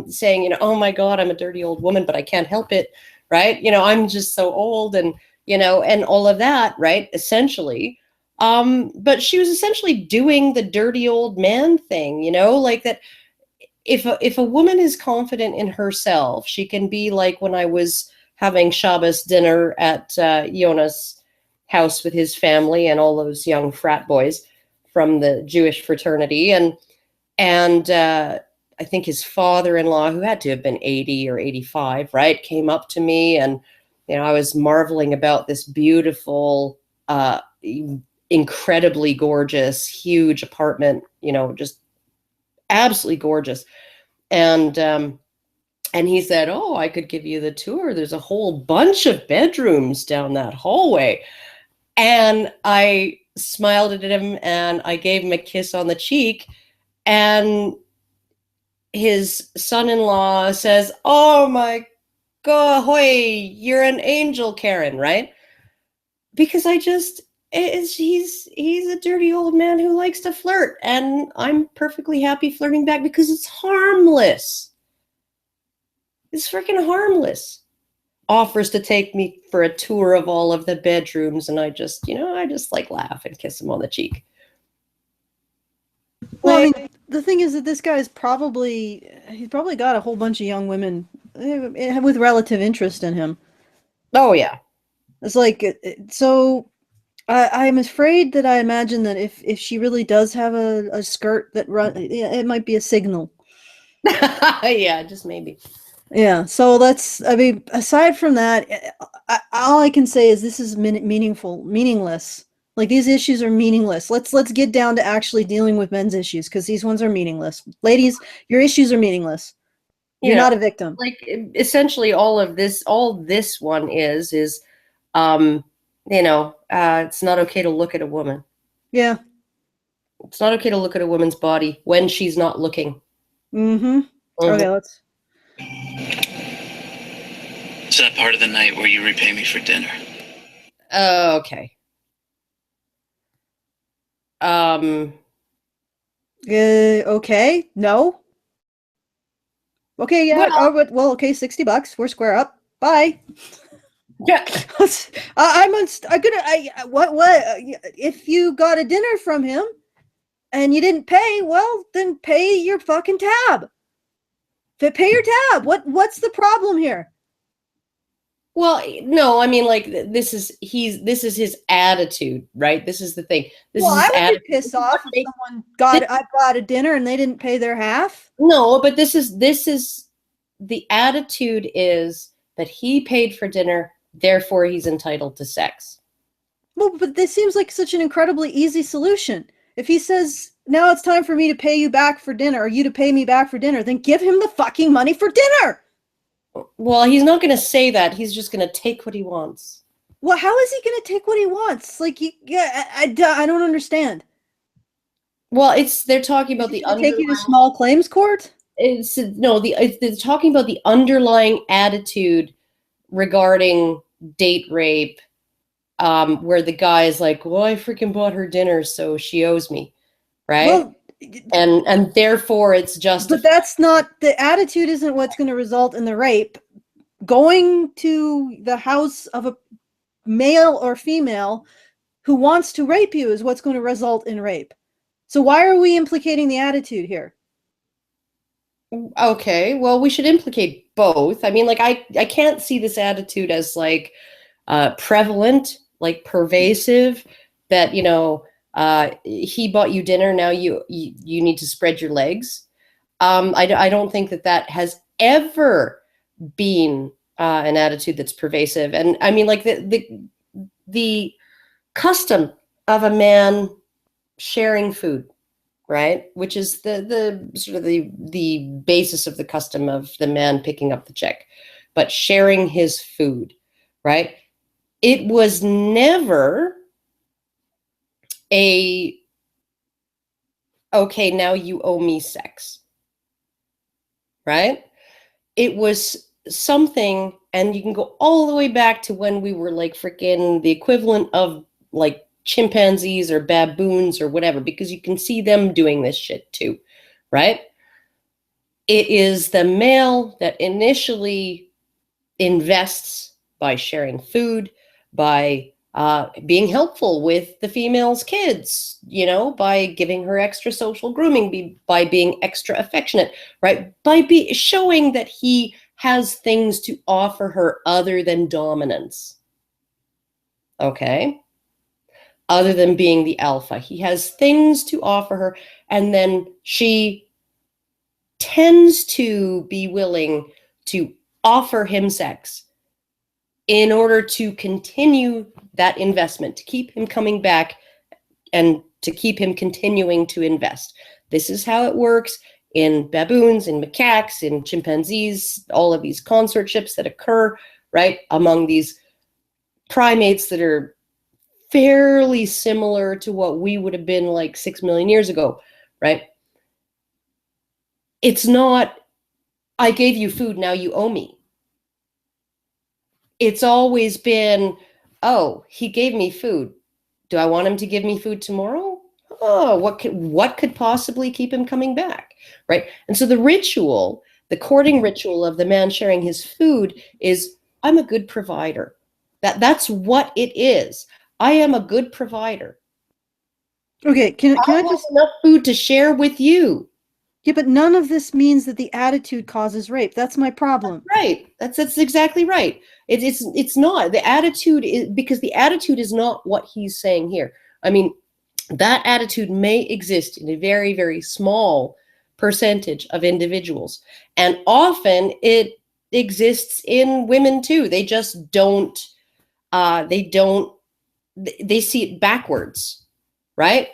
saying, you know, oh my God, I'm a dirty old woman, but I can't help it, right? You know, I'm just so old and, you know, and all of that, right? Essentially. But she was essentially doing the dirty old man thing, you know, like that. If a woman is confident in herself, she can be like when I was having Shabbos dinner at Jonas' house with his family and all those young frat boys from the Jewish fraternity. And I think his father-in-law, who had to have been 80 or 85, right, came up to me, and, you know, I was marveling about this beautiful, incredibly gorgeous, huge apartment, you know, just absolutely gorgeous. And he said, oh, I could give you the tour. There's a whole bunch of bedrooms down that hallway. And I smiled at him and I gave him a kiss on the cheek. And his son-in-law says, oh my God, hoy, you're an angel, Karen, right? Because he's a dirty old man who likes to flirt. And I'm perfectly happy flirting back because it's harmless. It's freaking harmless. Offers to take me for a tour of all of the bedrooms, and I just like laugh and kiss him on the cheek. Well, I mean, the thing is that this guy's probably got a whole bunch of young women with relative interest in him. Oh yeah. It's like, so I'm afraid that I imagine that if she really does have a skirt that it might be a signal. Yeah, just maybe. Yeah, so I mean, aside from that, all I can say is this is meaningless. Like, these issues are meaningless. Let's get down to actually dealing with men's issues, because these ones are meaningless. Ladies, your issues are meaningless. You're not a victim. Like, essentially all this one is it's not okay to look at a woman. Yeah. It's not okay to look at a woman's body when she's not looking. Mm-hmm. Okay, let's. It's that part of the night where you repay me for dinner. Okay. Okay. No. Okay, yeah. Well, okay, $60. We're square up. Bye. Yeah. If you got a dinner from him and you didn't pay, well, then pay your fucking tab. Pay your tab. What's the problem here? Well, no, I mean, like, this is his attitude, right? This is the thing. I would be pissed off if someone I got a dinner and they didn't pay their half. No, but this is the attitude is that he paid for dinner, therefore he's entitled to sex. Well, but this seems like such an incredibly easy solution. If he says, now it's time for me to pay you back for dinner, or you to pay me back for dinner, then give him the fucking money for dinner. Well, he's not going to say that. He's just going to take what he wants. Well, how is he going to take what he wants? Like, I don't understand. Well, they're talking about the take you to small claims court. They're talking about the underlying attitude regarding date rape, where the guy is like, well, I freaking bought her dinner, so she owes me, right? Well, and therefore it's just. But that's not the attitude. Isn't what's going to result in the rape. Going to the house of a male or female who wants to rape you is what's going to result in rape. So why are we implicating the attitude here? Okay, well, we should implicate both. I mean, like, I can't see this attitude as like prevalent, like pervasive, that, he bought you dinner, now you need to spread your legs. I don't think that has ever been an attitude that's pervasive. And I mean, like, the custom of a man sharing food, right, which is the sort of the basis of the custom of the man picking up the check, but sharing his food, right? It was never okay, now you owe me sex, right? It was something, and you can go all the way back to when we were like freaking the equivalent of like chimpanzees or baboons or whatever, because you can see them doing this shit too, right? It is the male that initially invests by sharing food, by being helpful with the female's kids, by giving her extra social grooming, by being extra affectionate, right? By showing that he has things to offer her other than dominance. Okay? Other than being the alpha. He has things to offer her, and then she tends to be willing to offer him sex in order to continue that investment, to keep him coming back and to keep him continuing to invest. This is how it works in baboons, in macaques, in chimpanzees, all of these consortships that occur, right, among these primates that are fairly similar to what we would have been like 6 million years ago, right? It's not, I gave you food, now you owe me. It's always been, oh, he gave me food. Do I want him to give me food tomorrow? Oh, what could possibly keep him coming back, right? And so the ritual, the courting ritual of the man sharing his food is, I'm a good provider. That's what it is. I am a good provider. Okay, can I have just enough food to share with you? Yeah, but none of this means that the attitude causes rape. That's my problem. Right. That's exactly right. It's not. The attitude is, because the attitude is not what he's saying here. I mean, that attitude may exist in a very, very small percentage of individuals. And often it exists in women too. They just don't they see it backwards, right?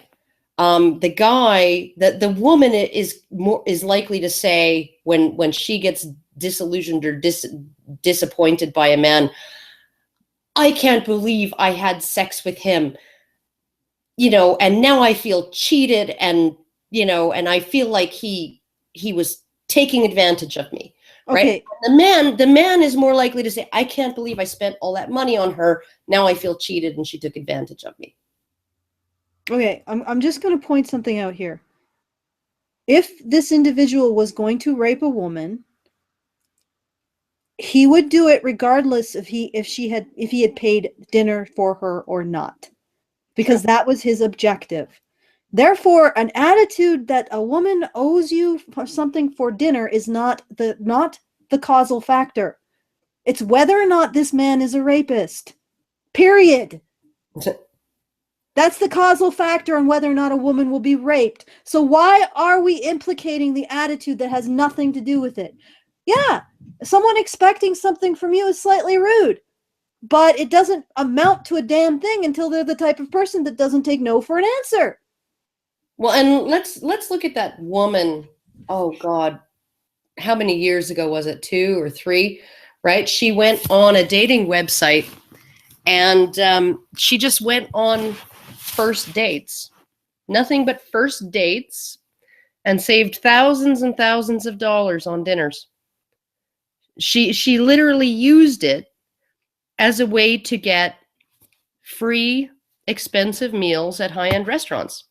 The guy, the woman is likely to say when she gets disillusioned or disappointed by a man, I can't believe I had sex with him, and now I feel cheated, and and I feel like he was taking advantage of me. Right? Okay. The man is more likely to say, I can't believe I spent all that money on her. Now I feel cheated and she took advantage of me. Okay, I'm just going to point something out here. If this individual was going to rape a woman, he would do it regardless if he had paid dinner for her or not, because that was his objective. Therefore, an attitude that a woman owes you for something for dinner is not the causal factor. It's whether or not this man is a rapist. Period. That's the causal factor on whether or not a woman will be raped. So why are we implicating the attitude that has nothing to do with it? Yeah, someone expecting something from you is slightly rude, but it doesn't amount to a damn thing until they're the type of person that doesn't take no for an answer. Well, and let's look at that woman. Oh God, how many years ago was it? 2 or 3, right? She went on a dating website, and she just went on first dates, nothing but first dates, and saved thousands and thousands of dollars on dinners. She literally used it as a way to get free, expensive meals at high-end restaurants.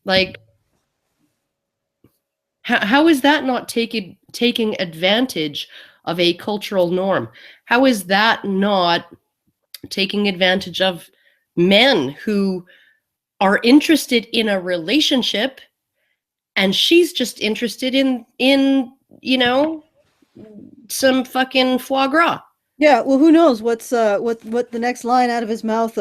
Like, how is that not taking advantage of a cultural norm? How is that not taking advantage of men who are interested in a relationship, and she's just interested in some fucking foie gras? Yeah, well, who knows what the next line out of his mouth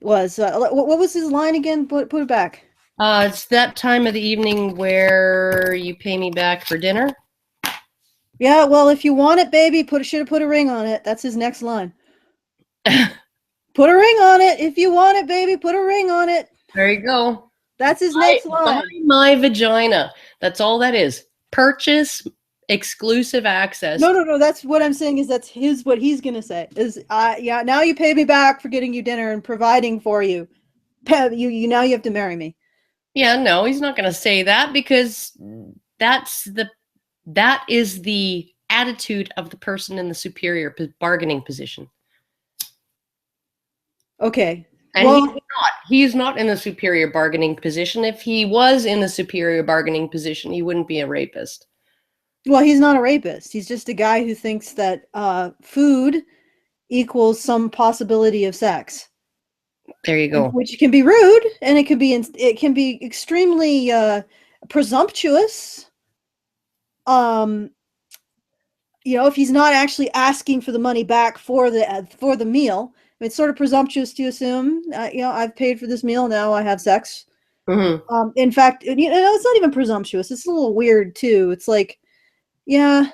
was? What was his line again? Put it back. It's that time of the evening where you pay me back for dinner. Yeah, well, if you want it, baby, should have put a ring on it. That's his next line. Put a ring on it. If you want it, baby, put a ring on it. There you go. That's his next line. Buy my vagina. That's all that is. Purchase exclusive access. No. That's what I'm saying. Is what he's gonna say. Is yeah. Now you pay me back for getting you dinner and providing for you. You now you have to marry me. Yeah, no, he's not going to say that, because that is the attitude of the person in the superior bargaining position. Okay. And well, he's not in the superior bargaining position. If he was in the superior bargaining position, he wouldn't be a rapist. Well, he's not a rapist. He's just a guy who thinks that food equals some possibility of sex. There you go. Which can be rude, and it can be extremely presumptuous. If he's not actually asking for the money back for the meal, it's sort of presumptuous to assume, I've paid for this meal, now I have sex. Mm-hmm. In fact, it's not even presumptuous. It's a little weird too. It's like, yeah.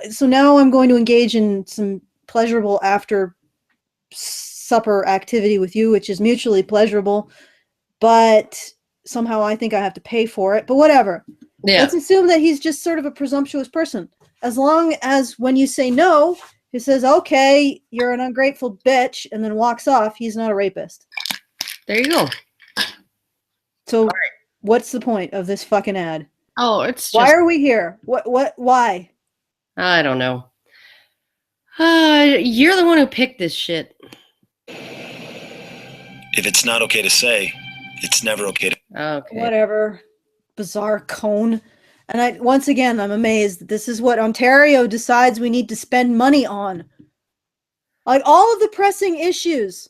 So now I'm going to engage in some pleasurable after supper activity with you, which is mutually pleasurable, but somehow I think I have to pay for it. But whatever. Yeah. Let's assume that he's just sort of a presumptuous person. As long as when you say no, he says, okay, you're an ungrateful bitch, and then walks off, he's not a rapist. There you go. So what's the point of this fucking ad? Oh, it's just... Why are we here? Why? I don't know. You're the one who picked this shit. If it's not okay to say, it's never okay to... Okay. Whatever. Bizarre cone. And once again, I'm amazed that this is what Ontario decides we need to spend money on. Like, all of the pressing issues.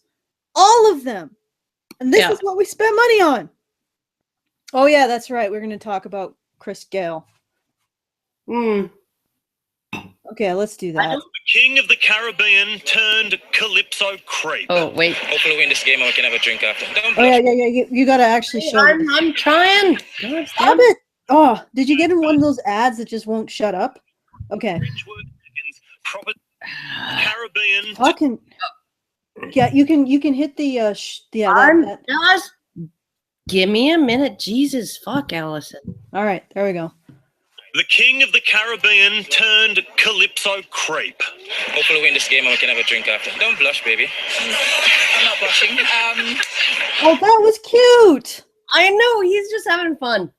All of them. And this is what we spend money on. Oh, yeah, that's right. We're going to talk about Chris Gayle. Okay, let's do that. The king of the Caribbean turned calypso creep. Oh, wait. Hopefully win this game and we can have a drink after. Yeah. You got to actually show I'm trying. God, stop it. Oh, did you get in one of those ads that just won't shut up? Okay. Cringeworthy seconds. Caribbean. Fucking. Yeah, you can hit the Just give me a minute. Jesus, fuck, Alison. All right, there we go. The king of the Caribbean turned calypso creep. Hopefully win this game and we can have a drink after. Don't blush, baby. I'm not blushing. Oh, that was cute. I know, he's just having fun.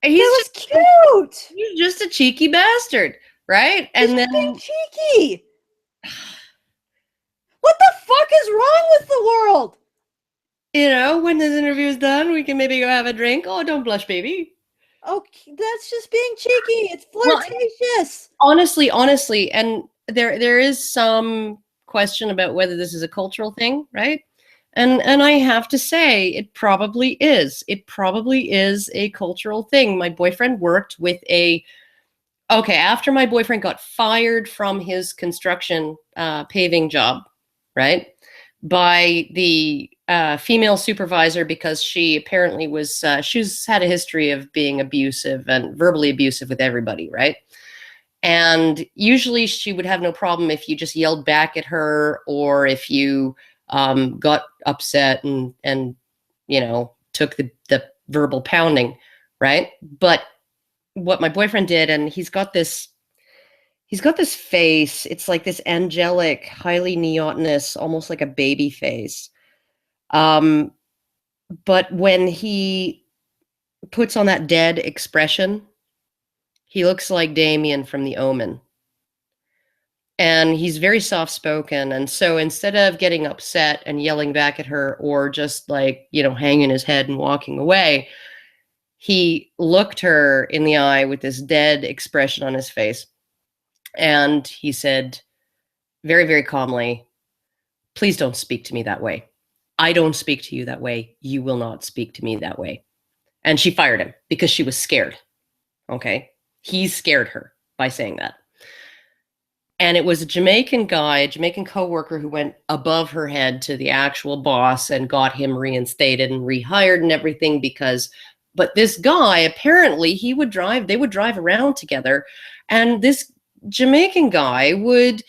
That was cute. He's just a cheeky bastard, right? And He's then being cheeky. What the fuck is wrong with the world? you know, when this interview is done, we can maybe go have a drink. Oh, don't blush, baby. Okay, that's just being cheeky. It's flirtatious. Honestly, and there is some question about whether this is a cultural thing, right? And I have to say, it probably is. It probably is a cultural thing. My boyfriend worked with after my boyfriend got fired from his construction paving job, right? By the female supervisor, because she apparently was, she's had a history of being abusive and verbally abusive with everybody, right? And usually she would have no problem if you just yelled back at her, or if you got upset and you know, took the verbal pounding, right? But what my boyfriend did, and he's got this face, it's like this angelic, highly neotenous, almost like a baby face. But when he puts on that dead expression, he looks like Damien from The Omen. And he's very soft-spoken. And so instead of getting upset and yelling back at her, or just like, you know, hanging his head and walking away, he looked her in the eye with this dead expression on his face. And he said very, very calmly, "Please don't speak to me that way. I don't speak to you that way. You will not speak to me that way." And she fired him because she was scared. Okay. He scared her by saying that. And it was a Jamaican guy, a Jamaican coworker, who went above her head to the actual boss and got him reinstated and rehired and everything, but this guy, apparently they would drive around together, and this Jamaican guy would,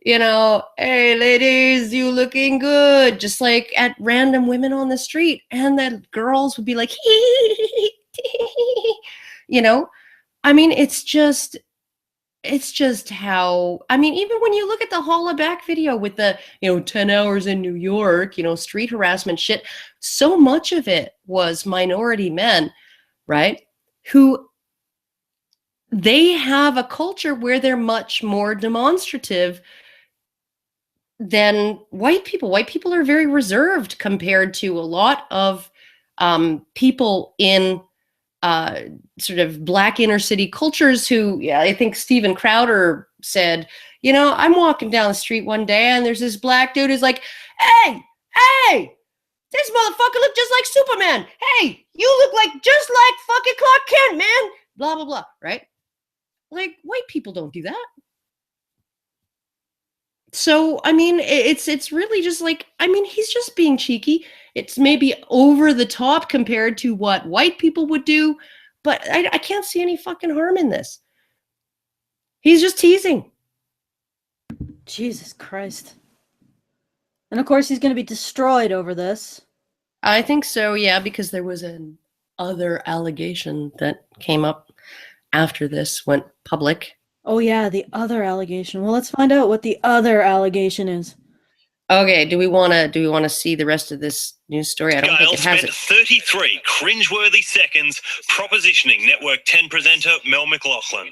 you know, "Hey ladies, you looking good," just like at random women on the street. And the girls would be like, you know, I mean, it's just how, I mean, even when you look at the Holla Back video with the, you know, 10 hours in New York, you know, street harassment shit, so much of it was minority men, right? Who, they have a culture where they're much more demonstrative than white people. White people are very reserved compared to a lot of people in sort of Black inner city cultures who, yeah, I think Steven Crowder said, you know, "I'm walking down the street one day and there's this Black dude who's like, hey, this motherfucker look just like Superman. Hey, you look like just like fucking Clark Kent, man. Blah, blah, blah," right? Like, white people don't do that. So, I mean, it's really just like, I mean, he's just being cheeky. It's maybe over the top compared to what white people would do, but I can't see any fucking harm in this. He's just teasing. Jesus Christ. And of course he's going to be destroyed over this. I think so, yeah, because there was an other allegation that came up after this went public. Oh yeah, the other allegation. Well, let's find out what the other allegation is. Okay, do we want to see the rest of this news story? I don't think it has spent it. 33 cringeworthy seconds propositioning Network 10 presenter Mel McLaughlin.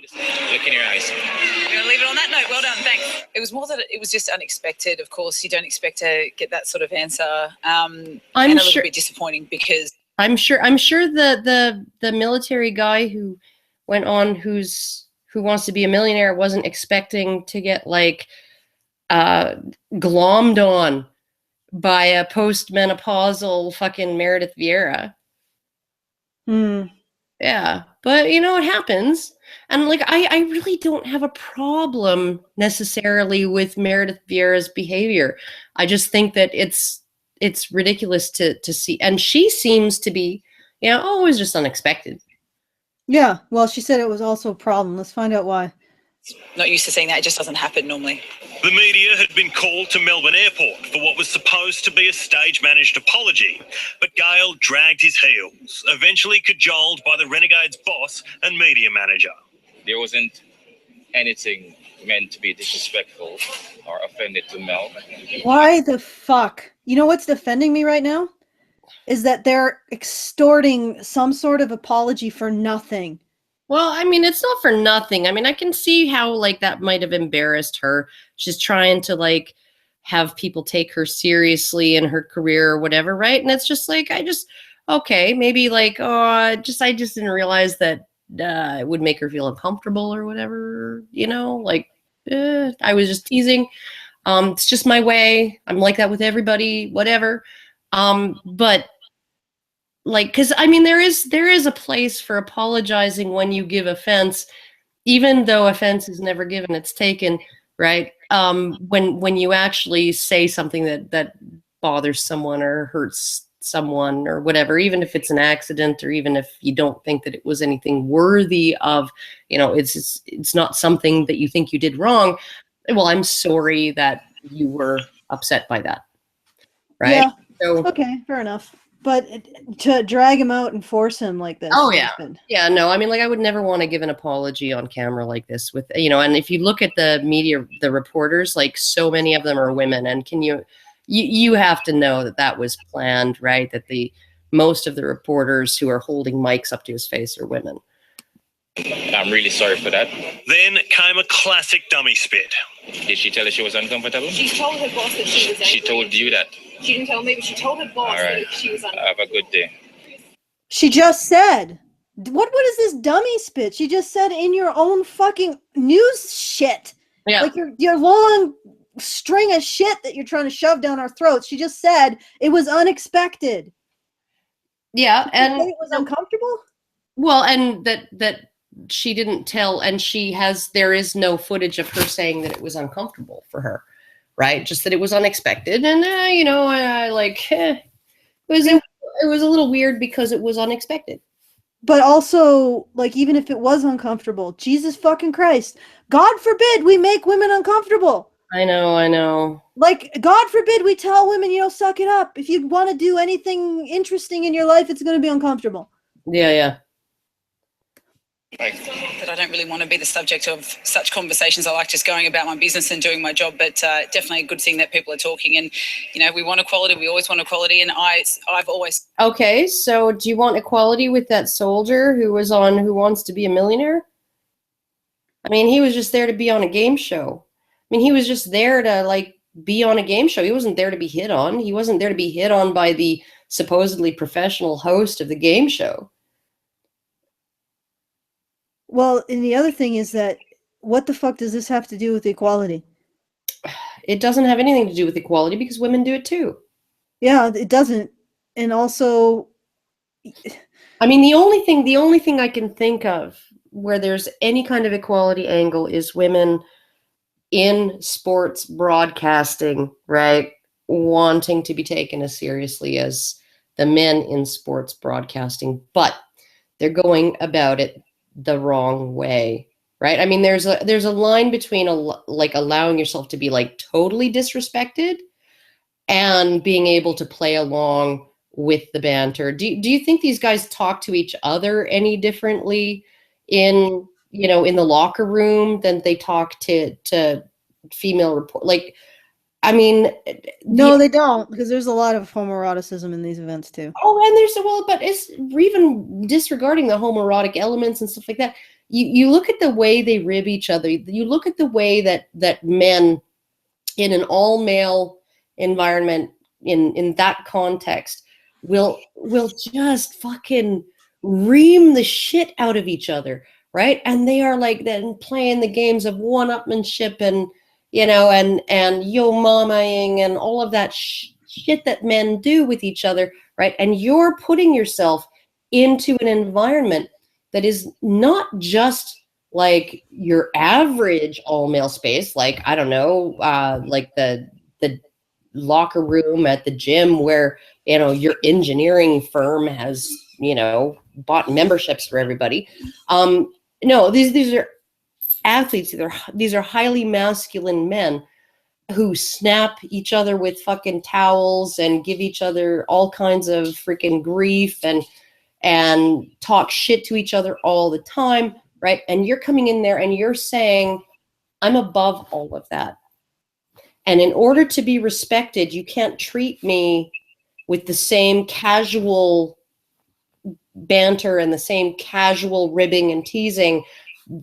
Look in your eyes. We're going to leave it on that note. Well done, thanks. It was more that it was just unexpected. Of course, you don't expect to get that sort of answer. And a little bit disappointing because I'm sure the military guy who went on Who Wants to Be a Millionaire wasn't expecting to get like glommed on by a postmenopausal fucking Meredith Vieira. Yeah, but you know, it happens. And like, I really don't have a problem necessarily with Meredith Vieira's behavior. I just think that it's ridiculous to see. And she seems to be, Yeah, oh, it was just unexpected. Yeah, well, she said it was also a problem. Let's find out why. Not used to seeing that. It just doesn't happen normally. The media had been called to Melbourne Airport for what was supposed to be a stage-managed apology, but Gayle dragged his heels, eventually cajoled by the Renegade's boss and media manager. There wasn't anything meant to be disrespectful or offended to Mel. Why the fuck? You know what's defending me right now? Is that they're extorting some sort of apology for nothing. Well, I mean, it's not for nothing. I mean, I can see how, like, that might have embarrassed her. She's trying to, like, have people take her seriously in her career or whatever, right? And it's just like, okay, maybe like, oh, I just didn't realize that it would make her feel uncomfortable or whatever, you know? Like, I was just teasing. It's just my way. I'm like that with everybody, whatever. But like, because I mean, there is a place for apologizing when you give offense, even though offense is never given, it's taken, right? When you actually say something that bothers someone or hurts someone or whatever, even if it's an accident or even if you don't think that it was anything worthy of, you know, it's not something that you think you did wrong. Well, I'm sorry that you were upset by that, right? Yeah. So, okay, fair enough. But to drag him out and force him like this. Oh, yeah. Yeah, no, I mean, like, I would never want to give an apology on camera like this with, you know, and if you look at the media, the reporters, like, so many of them are women. And you have to know that that was planned, right? That most of the reporters who are holding mics up to his face are women. I'm really sorry for that. Then came a classic dummy spit. Did she tell her she was uncomfortable? She told her boss that she was angry. She told you that? She didn't tell me, but she told her boss that she was uncomfortable. Have a good day. She just said, what is this dummy spit? She just said in your own fucking news shit. Yeah. Like your long string of shit that you're trying to shove down our throats. She just said it was unexpected. Yeah, and it was uncomfortable? Well, and that she didn't tell, and there is no footage of her saying that it was uncomfortable for her, right? Just that it was unexpected, and you know, I like it was a little weird because it was unexpected. But also, like, even if it was uncomfortable, Jesus fucking Christ, God forbid we make women uncomfortable. I know. Like, God forbid we tell women, you know, suck it up. If you want to do anything interesting in your life, it's going to be uncomfortable. Yeah. That I don't really want to be the subject of such conversations. I like just going about my business and doing my job, but definitely a good thing that people are talking. And, you know, we want equality. We always want equality. And I've always... Okay, so do you want equality with that soldier who was on Who Wants to Be a Millionaire? I mean, he was just there to be on a game show. I mean, he was just there to, like, be on a game show. He wasn't there to be hit on. He wasn't there to be hit on by the supposedly professional host of the game show. Well, and the other thing is that what the fuck does this have to do with equality? It doesn't have anything to do with equality because women do it too. Yeah, it doesn't. And also, I mean, the only thing I can think of where there's any kind of equality angle is women in sports broadcasting, right? Wanting to be taken as seriously as the men in sports broadcasting, but they're going about it the wrong way, right? I mean, there's a line between like allowing yourself to be like totally disrespected and being able to play along with the banter. Do you think these guys talk to each other any differently in the locker room than they talk to female report? Like, I mean, no, they don't, because there's a lot of homoeroticism in these events too. Oh, and but it's even disregarding the homoerotic elements and stuff like that. You look at the way they rib each other. You look at the way that men in an all male environment in that context will just fucking ream the shit out of each other, right? And they are like then playing the games of one-upmanship and and yo mamaing and all of that shit that men do with each other, right? And you're putting yourself into an environment that is not just like your average all-male space, like, I don't know, like the locker room at the gym where, your engineering firm has bought memberships for everybody. No, these are athletes. These are highly masculine men who snap each other with fucking towels and give each other all kinds of freaking grief and talk shit to each other all the time, right? And you're coming in there and you're saying, I'm above all of that. And in order to be respected, you can't treat me with the same casual banter and the same casual ribbing and teasing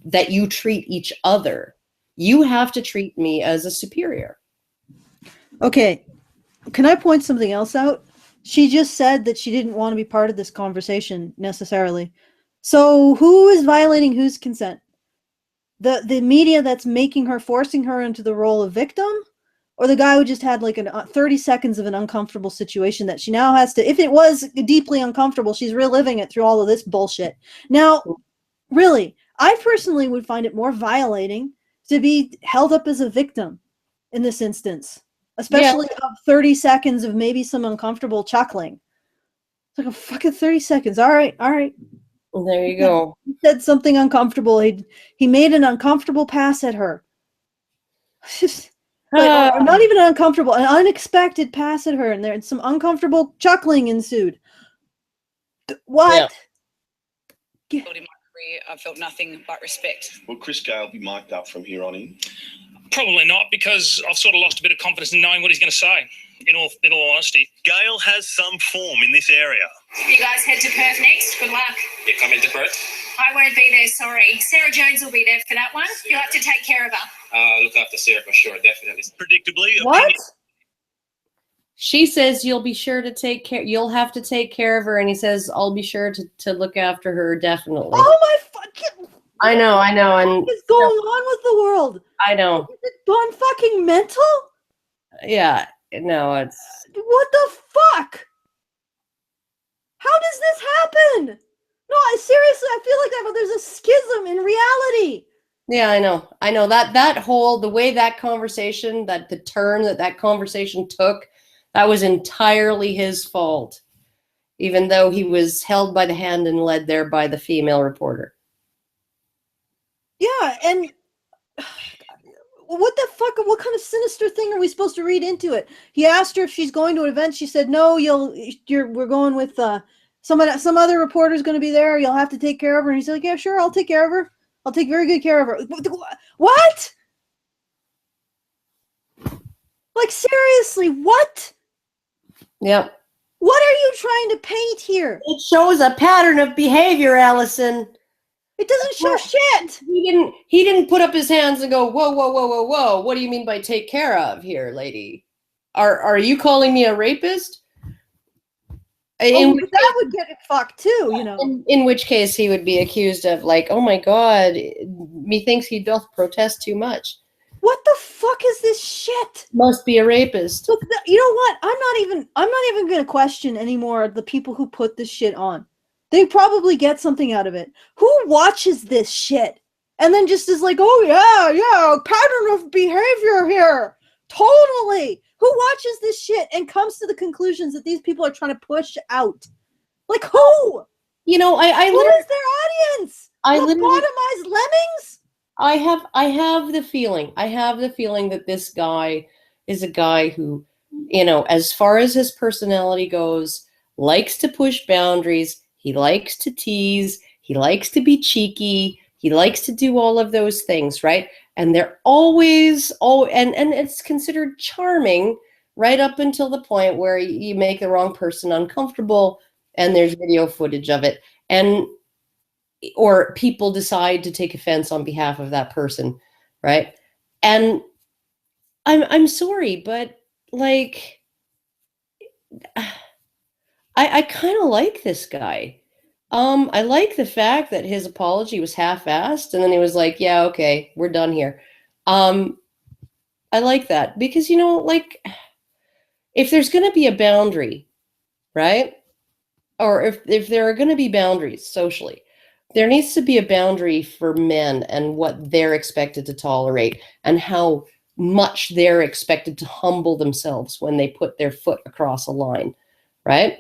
that you treat each other. You have to treat me as a superior. Okay. Can I point something else out? She just said that she didn't want to be part of this conversation necessarily. So who is violating whose consent? The media that's making her, forcing her into the role of victim, or the guy who just had like 30 seconds of an uncomfortable situation that she now has to, if it was deeply uncomfortable, she's reliving it through all of this bullshit. Now, really, I personally would find it more violating to be held up as a victim in this instance. Especially of 30 seconds of maybe some uncomfortable chuckling. It's like a fucking 30 seconds. All right. Well, there you go. He said something uncomfortable. He made an uncomfortable pass at her. Or not even uncomfortable, an unexpected pass at her, and some uncomfortable chuckling ensued. What? In my career, I felt nothing but respect. Will Chris Gayle be mic'd up from here on in? Probably not, because I've sort of lost a bit of confidence in knowing what he's going to say, in all honesty. Gayle has some form in this area. You guys head to Perth next. Good luck. You're coming to Perth? I won't be there, sorry. Sarah Jones will be there for that one. You'll have to take care of her. Look after Sarah for sure, definitely. Predictably. What? She says you'll have to take care of her, and he says, I'll be sure to look after her, definitely. Oh my fucking... I know. What is going on with the world? I know. Is it gone fucking mental? Yeah, no, it's... What the fuck? How does this happen? No, seriously, I feel like there's a schism in reality. Yeah, I know the way that conversation, the turn that conversation took, that was entirely his fault, even though he was held by the hand and led there by the female reporter. Yeah, and what the fuck? What kind of sinister thing are we supposed to read into it? He asked her if she's going to an event. She said, "No, we're going with some other reporter's going to be there. You'll have to take care of her." And he's like, "Yeah, sure, I'll take care of her. I'll take very good care of her." What? Like, seriously, what? Yep. What are you trying to paint here? It shows a pattern of behavior, Alison. It doesn't show shit. He didn't put up his hands and go, whoa, whoa, whoa, whoa, whoa. What do you mean by take care of here, lady? Are you calling me a rapist? That would get it fucked too, you know. In which case he would be accused of like, oh my God, methinks he doth protest too much. What the fuck is this shit? Must be a rapist. Look, you know what? I'm not even going to question anymore the people who put this shit on. They probably get something out of it. Who watches this shit and then just is like, oh yeah, pattern of behavior here. Totally. Who watches this shit and comes to the conclusions that these people are trying to push out? Like who? You know, who is their audience? Lobotomized lemmings? I have the feeling that this guy is a guy who, you know, as far as his personality goes, likes to push boundaries. He likes to tease. He likes to be cheeky. He likes to do all of those things, right? And they're always, and it's considered charming right up until the point where you make the wrong person uncomfortable and there's video footage of it. Or people decide to take offense on behalf of that person, right? And I'm sorry, but like, I kind of like this guy. I like the fact that his apology was half-assed, and then he was like, "Yeah, okay, we're done here." I like that because, you know, like, if there's going to be a boundary, right? Or if there are going to be boundaries socially, there needs to be a boundary for men and what they're expected to tolerate and how much they're expected to humble themselves when they put their foot across a line, right?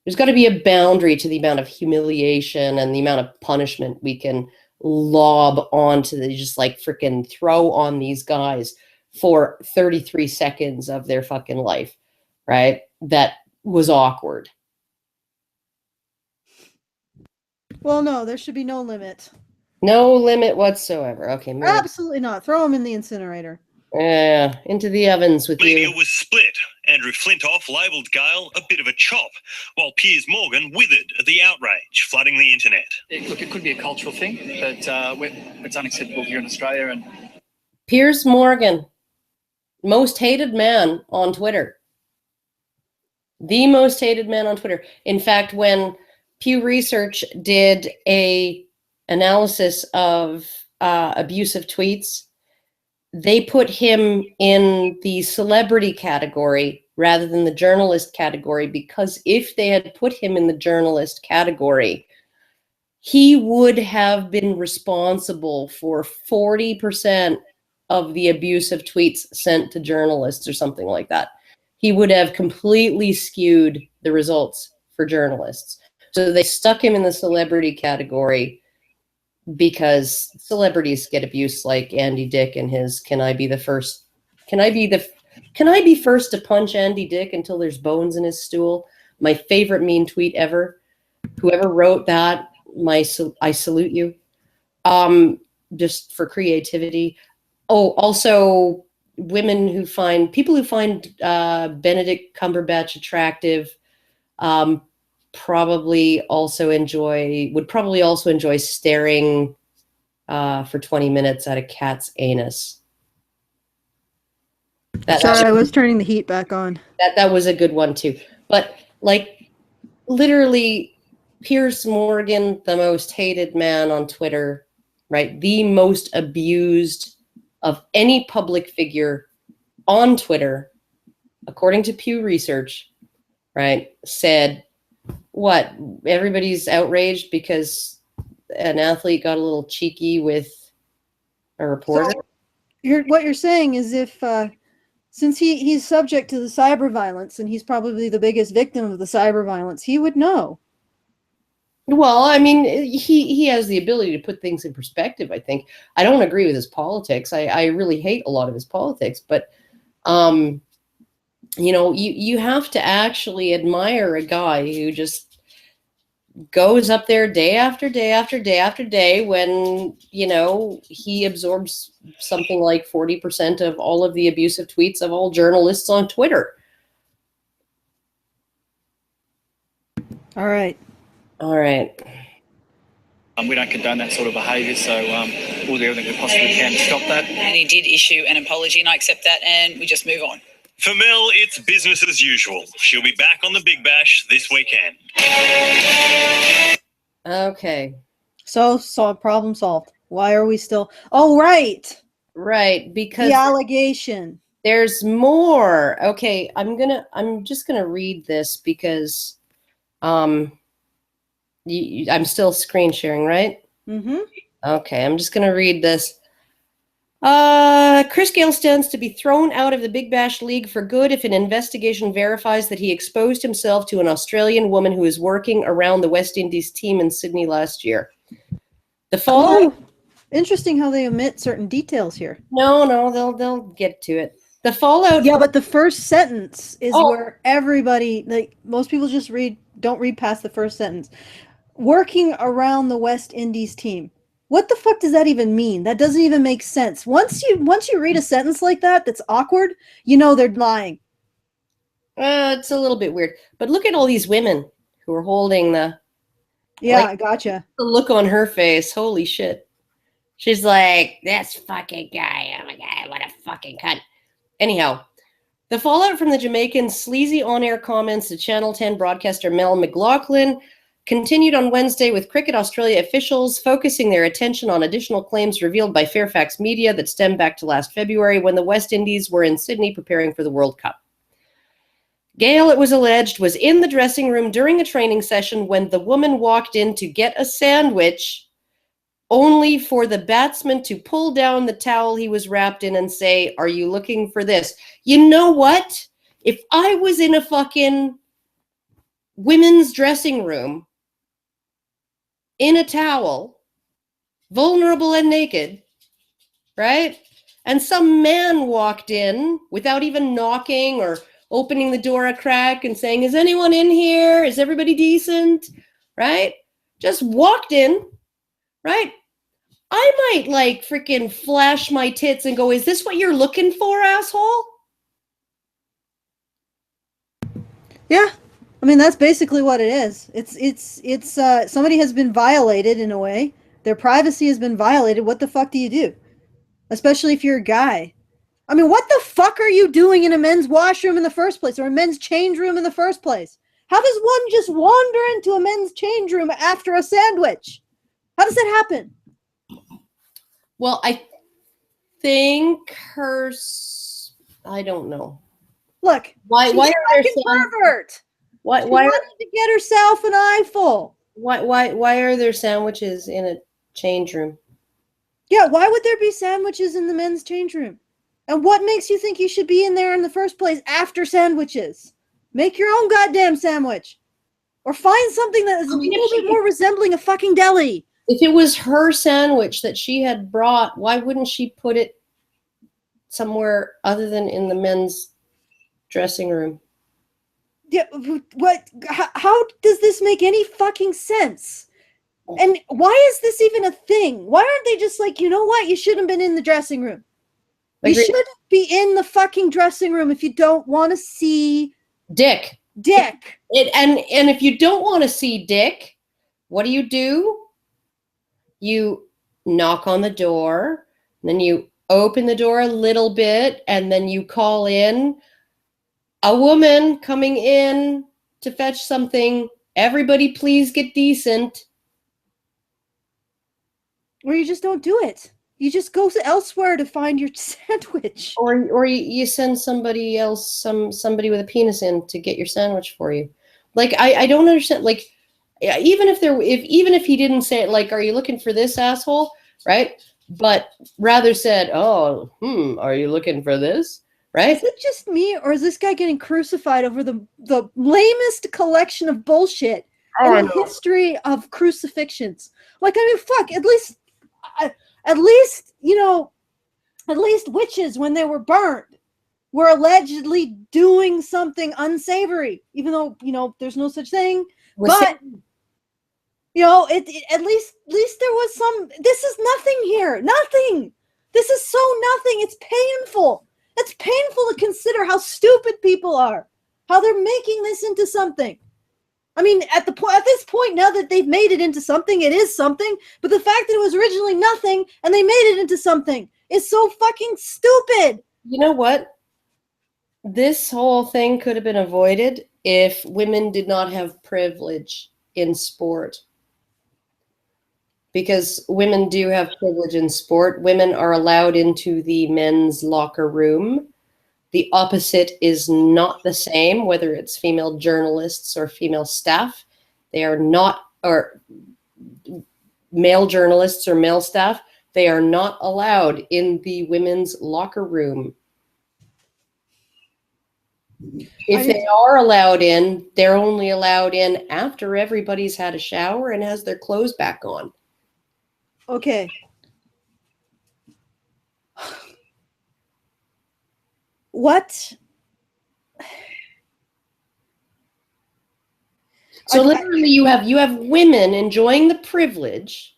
There's got to be a boundary to the amount of humiliation and the amount of punishment we can lob onto the, just like freaking throw on these guys for 33 seconds of their fucking life, right? That was awkward. Well, no, there should be no limit. No limit whatsoever. Okay, absolutely not. Throw them in the incinerator. Yeah, into the ovens with Media you. was split. Andrew Flintoff labelled Gayle a bit of a chop, while Piers Morgan withered at the outrage flooding the internet. Look, it could be a cultural thing, but it's unacceptable here in Australia. And Piers Morgan, most hated man on Twitter. The most hated man on Twitter. In fact, when Pew Research did a analysis of abusive tweets, they put him in the celebrity category rather than the journalist category, because if they had put him in the journalist category, he would have been responsible for 40% of the abusive tweets sent to journalists or something like that. He would have completely skewed the results for journalists. So they stuck him in the celebrity category because celebrities get abuse, like Andy Dick and his can I be first to punch Andy Dick until there's bones in his stool? My favorite mean tweet ever. Whoever wrote that, I salute you. Just for creativity. Oh, also people who find Benedict Cumberbatch attractive would probably also enjoy staring for 20 minutes at a cat's anus. Sorry, I was turning the heat back on. That was a good one too. But like literally Piers Morgan, the most hated man on Twitter, right? The most abused of any public figure on Twitter, according to Pew Research, right? Said, what? Everybody's outraged because an athlete got a little cheeky with a reporter? So what you're saying is if, since he's subject to the cyber violence and he's probably the biggest victim of the cyber violence, he would know. Well, I mean, he has the ability to put things in perspective, I think. I don't agree with his politics. I really hate a lot of his politics, but you have to actually admire a guy who just goes up there day after day after day after day when, he absorbs something like 40% of all of the abusive tweets of all journalists on Twitter. All right. we don't condone that sort of behaviour, so we'll do everything we possibly can to stop that. And he did issue an apology, and I accept that, and we just move on. For Mel, it's business as usual. She'll be back on the Big Bash this weekend. Okay. So problem solved. Why are we still... Oh, right. Right, because... The allegation. There's more. Okay, I'm just gonna read this because I'm still screen sharing, right? Mm-hmm. Okay, I'm just gonna read this. Chris Gayle stands to be thrown out of the Big Bash League for good if an investigation verifies that he exposed himself to an Australian woman who is working around the West Indies team in Sydney last year. The following... Oh, interesting how they omit certain details here. No, they'll get to it. The fallout... Yeah, but the first sentence is where everybody, like, most people just don't read past the first sentence. Working around the West Indies team. What the fuck does that even mean? That doesn't even make sense. Once you read a sentence like that that's awkward, you know they're lying. It's a little bit weird. But look at all these women who are holding the... Yeah, I gotcha. The look on her face. Holy shit. She's like, this fucking guy. Oh my God, what a fucking cunt. Anyhow, the fallout from the Jamaican sleazy on-air comments to Channel 10 broadcaster Mel McLaughlin continued on Wednesday, with Cricket Australia officials focusing their attention on additional claims revealed by Fairfax Media that stem back to last February when the West Indies were in Sydney preparing for the World Cup. Gayle, it was alleged, was in the dressing room during a training session when the woman walked in to get a sandwich, only for the batsman to pull down the towel he was wrapped in and say, "Are you looking for this?" You know what? If I was in a fucking women's dressing room in a towel, vulnerable and naked, right? And some man walked in without even knocking or opening the door a crack and saying, is anyone in here? Is everybody decent? Right? Just walked in, right? I might like freaking flash my tits and go, is this what you're looking for, asshole? Yeah. I mean, that's basically what it is. It's somebody has been violated in a way. Their privacy has been violated. What the fuck do you do? Especially if you're a guy. I mean, what the fuck are you doing in a men's washroom in the first place, or a men's change room in the first place? How does one just wander into a men's change room after a sandwich? How does that happen? Well, I think I don't know. Look, why she's are there a pervert. Why she wanted to get herself an eyeful. Why are there sandwiches in a change room? Yeah, why would there be sandwiches in the men's change room? And what makes you think you should be in there in the first place after sandwiches? Make your own goddamn sandwich. Or find something that is a little bit more resembling a fucking deli. If it was her sandwich that she had brought, why wouldn't she put it somewhere other than in the men's dressing room? Yeah, what? How does this make any fucking sense? And why is this even a thing? Why aren't they just like, you know what? You shouldn't have been in the dressing room. You shouldn't be in the fucking dressing room if you don't want to see dick. And if you don't want to see dick, what do? You knock on the door, then you open the door a little bit, and then you call in a woman coming in to fetch something. Everybody please get decent. Or you just don't do it. You just go elsewhere to find your sandwich. Or you send somebody else, somebody with a penis in to get your sandwich for you. Like, I don't understand. Like, even if he didn't say it, like, are you looking for this, asshole? Right? But rather said, oh, are you looking for this? Right? Is it just me, or is this guy getting crucified over the lamest collection of bullshit in the history of crucifixions? Like, I mean, fuck, at least witches, when they were burned, were allegedly doing something unsavory, even though, there's no such thing. But, at least there was some, this is nothing here. Nothing. This is so nothing. It's painful. It's painful to consider how stupid people are, how they're making this into something. I mean, at this point, now that they've made it into something, it is something. But the fact that it was originally nothing and they made it into something is so fucking stupid. You know what? This whole thing could have been avoided if women did not have privilege in sport. Because women do have privilege in sport. Women are allowed into the men's locker room. The opposite is not the same, whether it's female journalists or female staff. They are not, or male journalists or male staff, they are not allowed in the women's locker room. If they are allowed in, they're only allowed in after everybody's had a shower and has their clothes back on. Okay. What? So literally you have women enjoying the privilege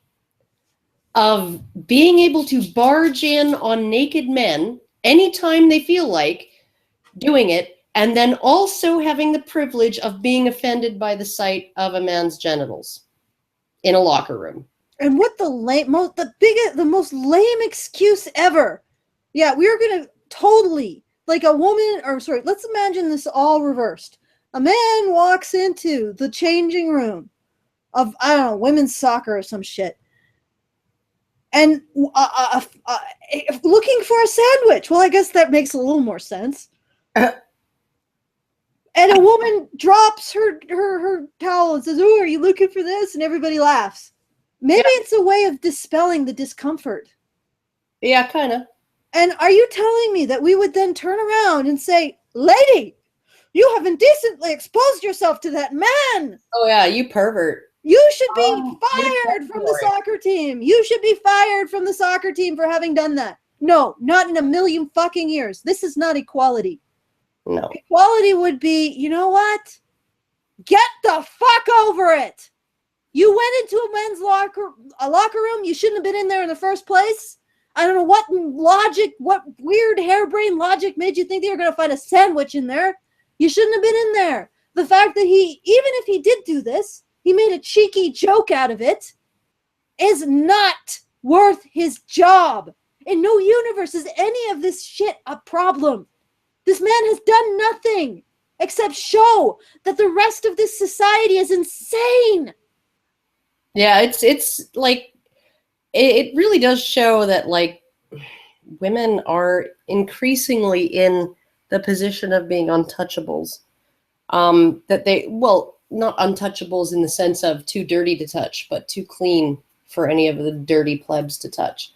of being able to barge in on naked men anytime they feel like doing it, and then also having the privilege of being offended by the sight of a man's genitals in a locker room. And what the most lame excuse ever. Yeah, we are going to totally, like let's imagine this all reversed. A man walks into the changing room of, I don't know, women's soccer or some shit. And looking for a sandwich. Well, I guess that makes a little more sense. And a woman drops her towel and says, "Oh, are you looking for this?" And everybody laughs. Maybe it's a way of dispelling the discomfort. Yeah, kind of. And are you telling me that we would then turn around and say, "Lady, You have indecently exposed yourself to that man. Oh yeah, you pervert. You should be fired from the soccer team. You should be fired from the soccer team for having done that. No, not in a million fucking years. This is not equality. No. Equality would be, you know what? Get the fuck over it. You went into a men's locker room. You shouldn't have been in there in the first place. I don't know what logic, what weird harebrained logic made you think they were going to find a sandwich in there. You shouldn't have been in there. The fact that even if he did do this, he made a cheeky joke out of it, is not worth his job. In no universe is any of this shit a problem. This man has done nothing except show that the rest of this society is insane. Yeah, it's like, it really does show that, like, women are increasingly in the position of being untouchables. That they, well, not untouchables in the sense of too dirty to touch, but too clean for any of the dirty plebs to touch.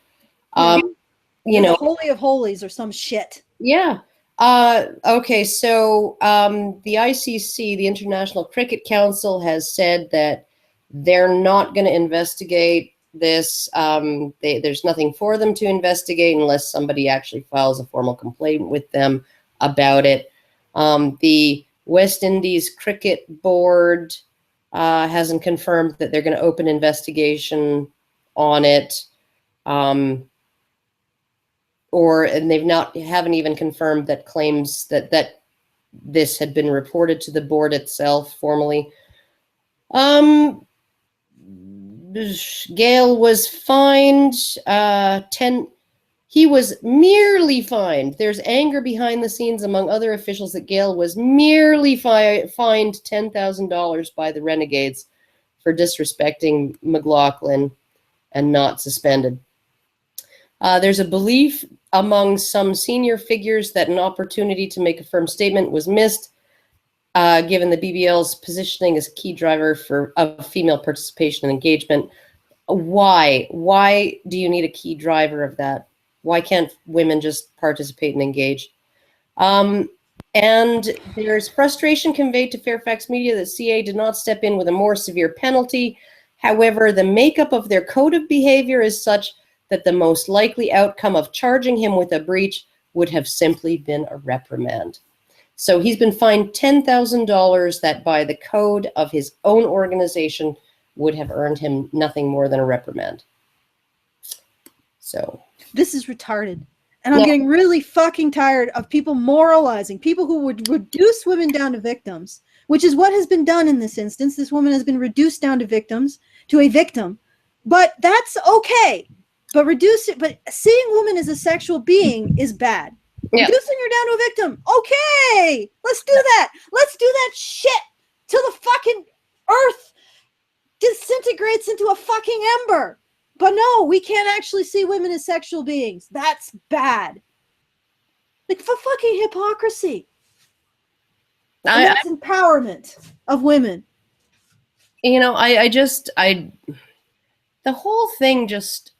You know, Holy of Holies or some shit. Yeah. Okay, so the ICC, the International Cricket Council, has said that they're not going to investigate this. There's nothing for them to investigate unless somebody actually files a formal complaint with them about it. The West Indies Cricket Board hasn't confirmed that they're going to open investigation on it. And they haven't even confirmed that claims that this had been reported to the board itself formally. Gayle was fined he was merely fined. There's anger behind the scenes among other officials that Gayle was merely fined $10,000 by the Renegades for disrespecting McLaughlin and not suspended. There's a belief among some senior figures that an opportunity to make a firm statement was missed, given the BBL's positioning as a key driver of female participation and engagement. Why? Why do you need a key driver of that? Why can't women just participate and engage? And there's frustration conveyed to Fairfax Media that CA did not step in with a more severe penalty. However, the makeup of their code of behavior is such that the most likely outcome of charging him with a breach would have simply been a reprimand. So he's been fined $10,000 that by the code of his own organization would have earned him nothing more than a reprimand. So this is retarded. And I'm getting really fucking tired of people moralizing, people who would reduce women down to victims, which is what has been done in this instance. This woman has been reduced down to a victim. But that's okay. But seeing women as a sexual being is bad. Yeah. Reducing her down to a victim. Okay, let's do that. Let's do that shit till the fucking earth disintegrates into a fucking ember. But no, we can't actually see women as sexual beings. That's bad. Like, for fucking hypocrisy. And that's empowerment of women. You know, the whole thing just,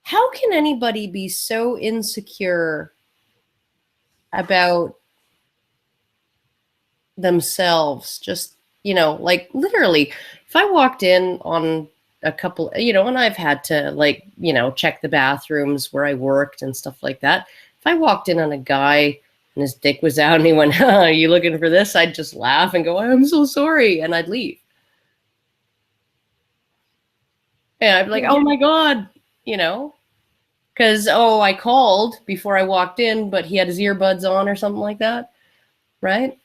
how can anybody be so insecure about themselves? Just, you know, like, literally, if I walked in on a couple, you know, and I've had to, like, you know, check the bathrooms where I worked and stuff like that. If I walked in on a guy and his dick was out and he went, are you looking for this? I'd just laugh and go, I'm so sorry. And I'd leave. And I'd be like, oh my God, you know, because, I called before I walked in, but he had his earbuds on or something like that. Right.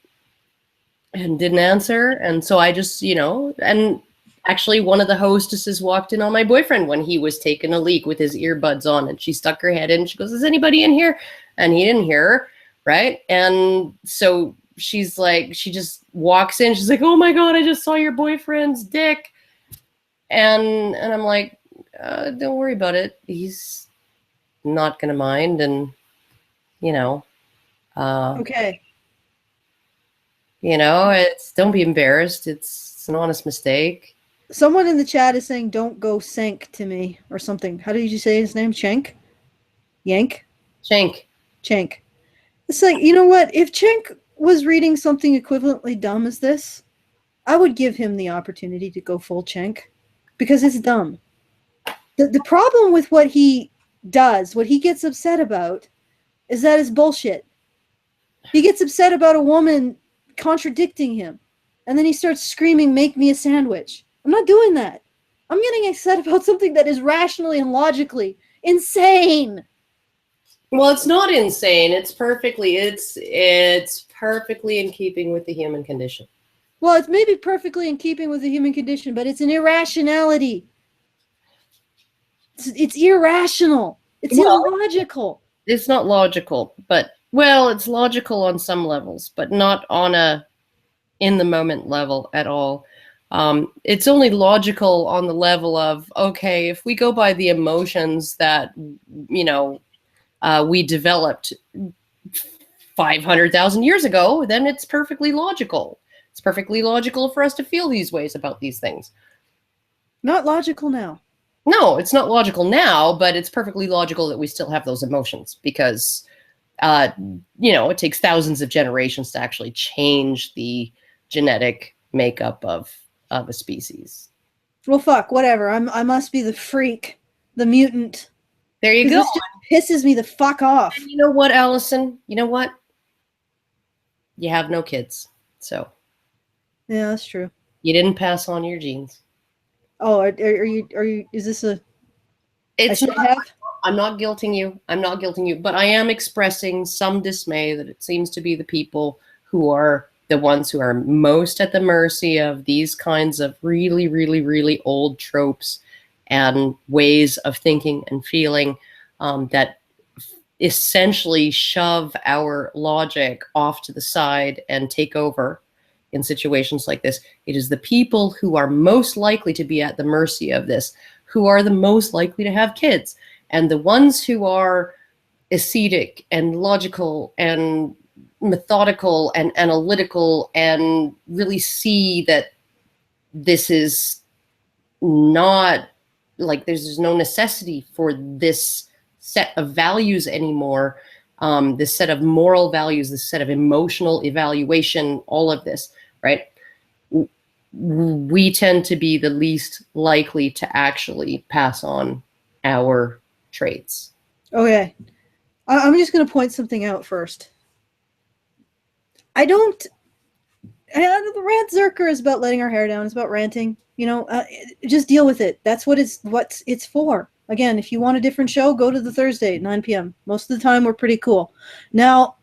And didn't answer. And so I just, you know, and actually, one of the hostesses walked in on my boyfriend when he was taking a leak with his earbuds on, and she stuck her head in. She goes, is anybody in here? And he didn't hear her, right? And so she's like, she just walks in. She's like, oh my God, I just saw your boyfriend's dick. And I'm like, don't worry about it. He's not going to mind. And, you know. Okay. You know, don't be embarrassed. It's an honest mistake. Someone in the chat is saying, don't go Senk to me or something. How did you say his name? Cenk? Yank? Cenk. Cenk. It's like, you know what? If Cenk was reading something equivalently dumb as this, I would give him the opportunity to go full Cenk, because it's dumb. The problem with what he does, what he gets upset about, is that it's bullshit. He gets upset about a woman contradicting him, and then he starts screaming, "Make me a sandwich." I'm not doing that. I'm getting upset about something that is rationally and logically insane. Well, it's not insane. It's perfectly in keeping with the human condition. Well, it's maybe perfectly in keeping with the human condition, but it's an irrationality. It's irrational. It's illogical. It's not logical, but, well, it's logical on some levels, but not on a in the moment level at all. It's only logical on the level of, okay, if we go by the emotions that, we developed 500,000 years ago, then it's perfectly logical. It's perfectly logical for us to feel these ways about these things. Not logical now. No, it's not logical now, but it's perfectly logical that we still have those emotions because, it takes thousands of generations to actually change the genetic makeup of a species. Well, fuck, whatever. I must be the freak, the mutant. There you go. This just pisses me the fuck off. And you know what, Alison? You know what? You have no kids, so. Yeah, that's true. You didn't pass on your genes. Oh, are you? Is this a? It's not. I'm not guilting you. I'm not guilting you, but I am expressing some dismay that it seems to be the people who are the ones who are most at the mercy of these kinds of really, really, really old tropes and ways of thinking and feeling that essentially shove our logic off to the side and take over in situations like this. It is the people who are most likely to be at the mercy of this, who are the most likely to have kids. And the ones who are ascetic and logical and methodical and analytical and really see that this is not, like, there's no necessity for this set of values anymore, this set of moral values, this set of emotional evaluation, all of this, right? We tend to be the least likely to actually pass on our traits. Okay. I'm just going to point something out first. The Rantzerker is about letting our hair down. It's about ranting. Just deal with it. That's what it's for. Again, if you want a different show, go to the Thursday at 9 p.m. Most of the time, we're pretty cool. Now,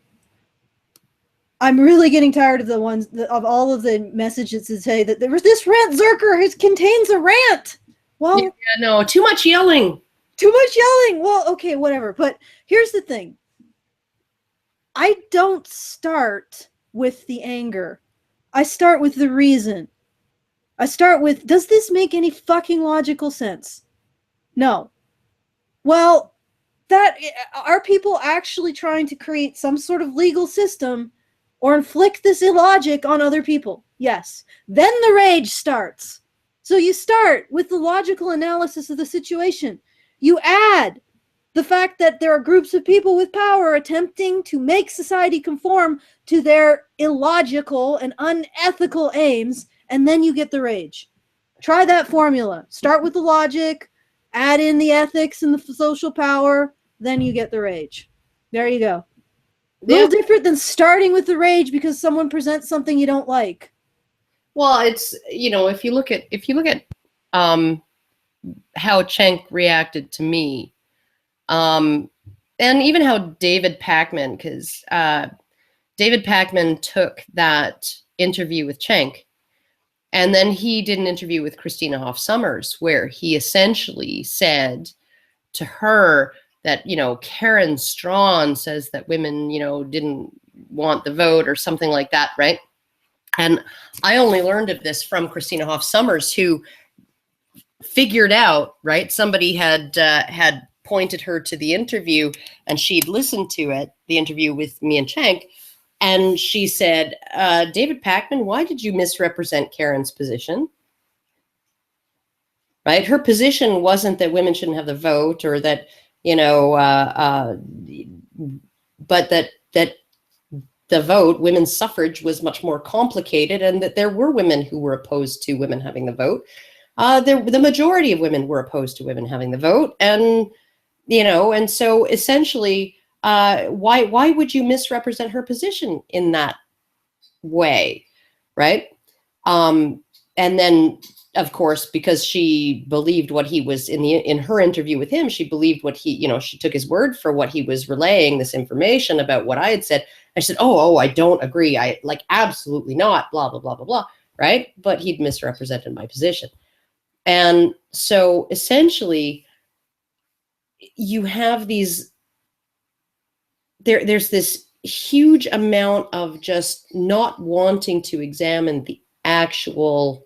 I'm really getting tired of of all of the messages that say that this Rantzerker contains a rant. Well, yeah, no, too much yelling. Too much yelling. Well, okay, whatever. But here's the thing. I don't start with the anger. I start with the reason. I start with, does this make any fucking logical sense? No. Well, are people actually trying to create some sort of legal system or inflict this illogic on other people? Yes. Then the rage starts. So you start with the logical analysis of the situation. You add the fact that there are groups of people with power attempting to make society conform to their illogical and unethical aims, and then you get the rage. Try that formula. Start with the logic, add in the ethics and the social power, then you get the rage. There you go. A little different than starting with the rage because someone presents something you don't like. Well, it's, if you look at how Cenk reacted to me, and even how David Pakman, because David Pakman took that interview with Cenk, and then he did an interview with Christina Hoff Sommers where he essentially said to her that, Karen Strawn says that women, didn't want the vote or something like that, right? And I only learned of this from Christina Hoff Sommers, who figured out, right? Somebody had pointed her to the interview, and she'd listened to it, the interview with me and Cenk, and she said, David Pakman, why did you misrepresent Karen's position? Right? Her position wasn't that women shouldn't have the vote or that, but that the vote, women's suffrage was much more complicated, and that there were women who were opposed to women having the vote. The majority of women were opposed to women having the vote, and and so essentially, why would you misrepresent her position in that way, right? And then, of course, because she believed what he was in her interview with him, she believed what he, she took his word for what he was relaying, this information about what I had said. I said, oh, I don't agree. I absolutely not, blah, blah, blah, blah, blah. Right. But he'd misrepresented my position. And so essentially you have there's this huge amount of just not wanting to examine the actual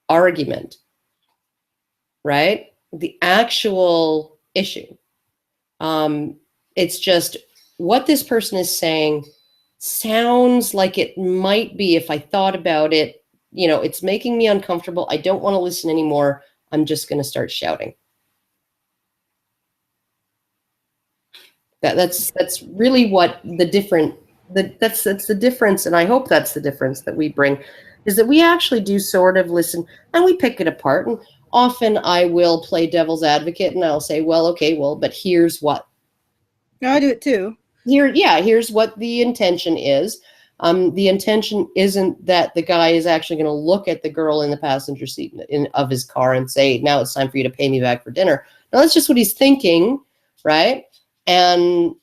argument, right? The actual issue. It's just what this person is saying sounds like it might be, if I thought about it, it's making me uncomfortable. I don't want to listen anymore. I'm just going to start shouting. That's really what that's the difference. And I hope that's the difference that we bring, is that we actually do sort of listen and we pick it apart. And often I will play devil's advocate and I'll say, well, okay, but here's what. I do it too. Here's what the intention is. The intention isn't that the guy is actually going to look at the girl in the passenger seat of his car and say, now it's time for you to pay me back for dinner. No, that's just what he's thinking, right? And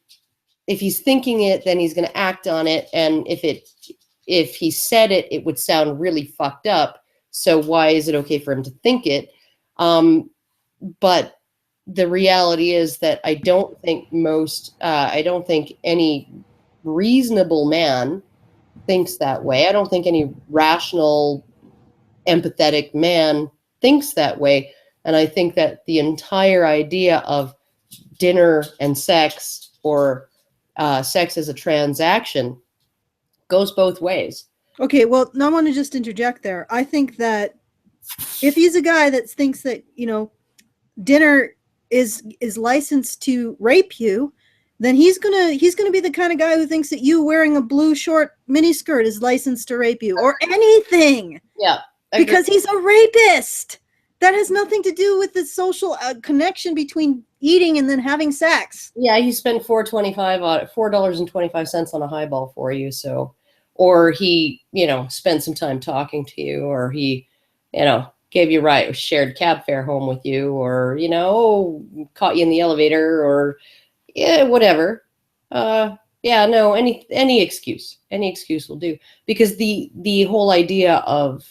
if he's thinking it, then he's going to act on it. And if he said it, it would sound really fucked up. So why is it okay for him to think it? But the reality is that I don't think any reasonable man thinks that way. I don't think any rational, empathetic man thinks that way. And I think that the entire idea of dinner and sex, or sex as a transaction, goes both ways. Okay, well, now I want to just interject there. I think that if he's a guy that thinks that, dinner is licensed to rape you, then he's gonna be the kind of guy who thinks that you wearing a blue short miniskirt is licensed to rape you, or anything. Yeah. Because he's a rapist. That has nothing to do with the social connection between eating and then having sex. Yeah, he spent $4.25 on a highball for you, so, or he, spent some time talking to you, or he, gave you shared cab fare home with you, or caught you in the elevator, or whatever. Any excuse will do, because the whole idea of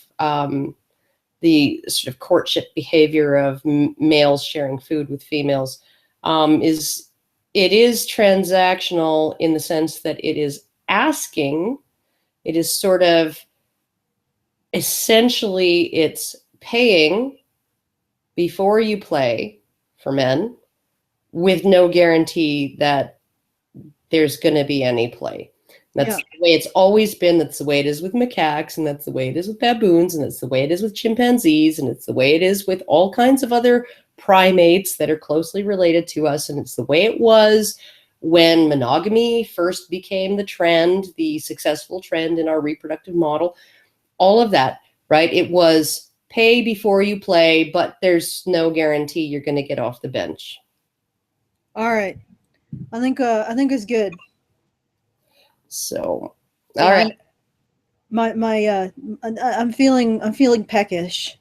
the sort of courtship behavior of males sharing food with females is transactional, in the sense that it is sort of essentially it's paying before you play for men, with no guarantee that there's going to be any play. That's the way it's always been. That's the way it is with macaques, and that's the way it is with baboons, and that's the way it is with chimpanzees, and it's the way it is with all kinds of other primates that are closely related to us. And it's the way it was when monogamy first became the trend, the successful trend in our reproductive model. All of that, right? It was pay before you play, but there's no guarantee you're going to get off the bench. All right. I think it's good. So, all right. I'm feeling peckish.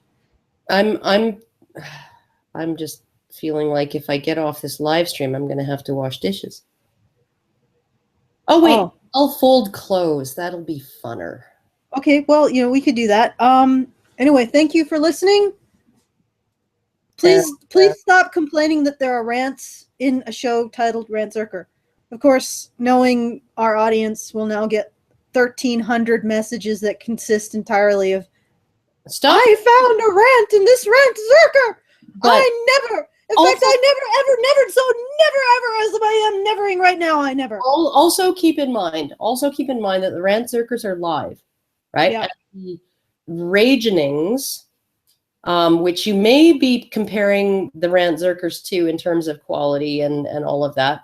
I'm just feeling like if I get off this live stream, I'm going to have to wash dishes. Oh, wait, I'll fold clothes. That'll be funner. Okay. Well, we could do that. Anyway, thank you for listening. Please stop complaining that there are rants in a show titled Rantzerker. Of course, knowing our audience, will now get 1,300 messages that consist entirely of, stop. I found a rant in this Rantzerker. I never as I am nevering right now. I never. Also keep in mind that the Rantzerkers are live, right? Yeah. And the Ragenings, which you may be comparing the Rantzerkers to in terms of quality and all of that,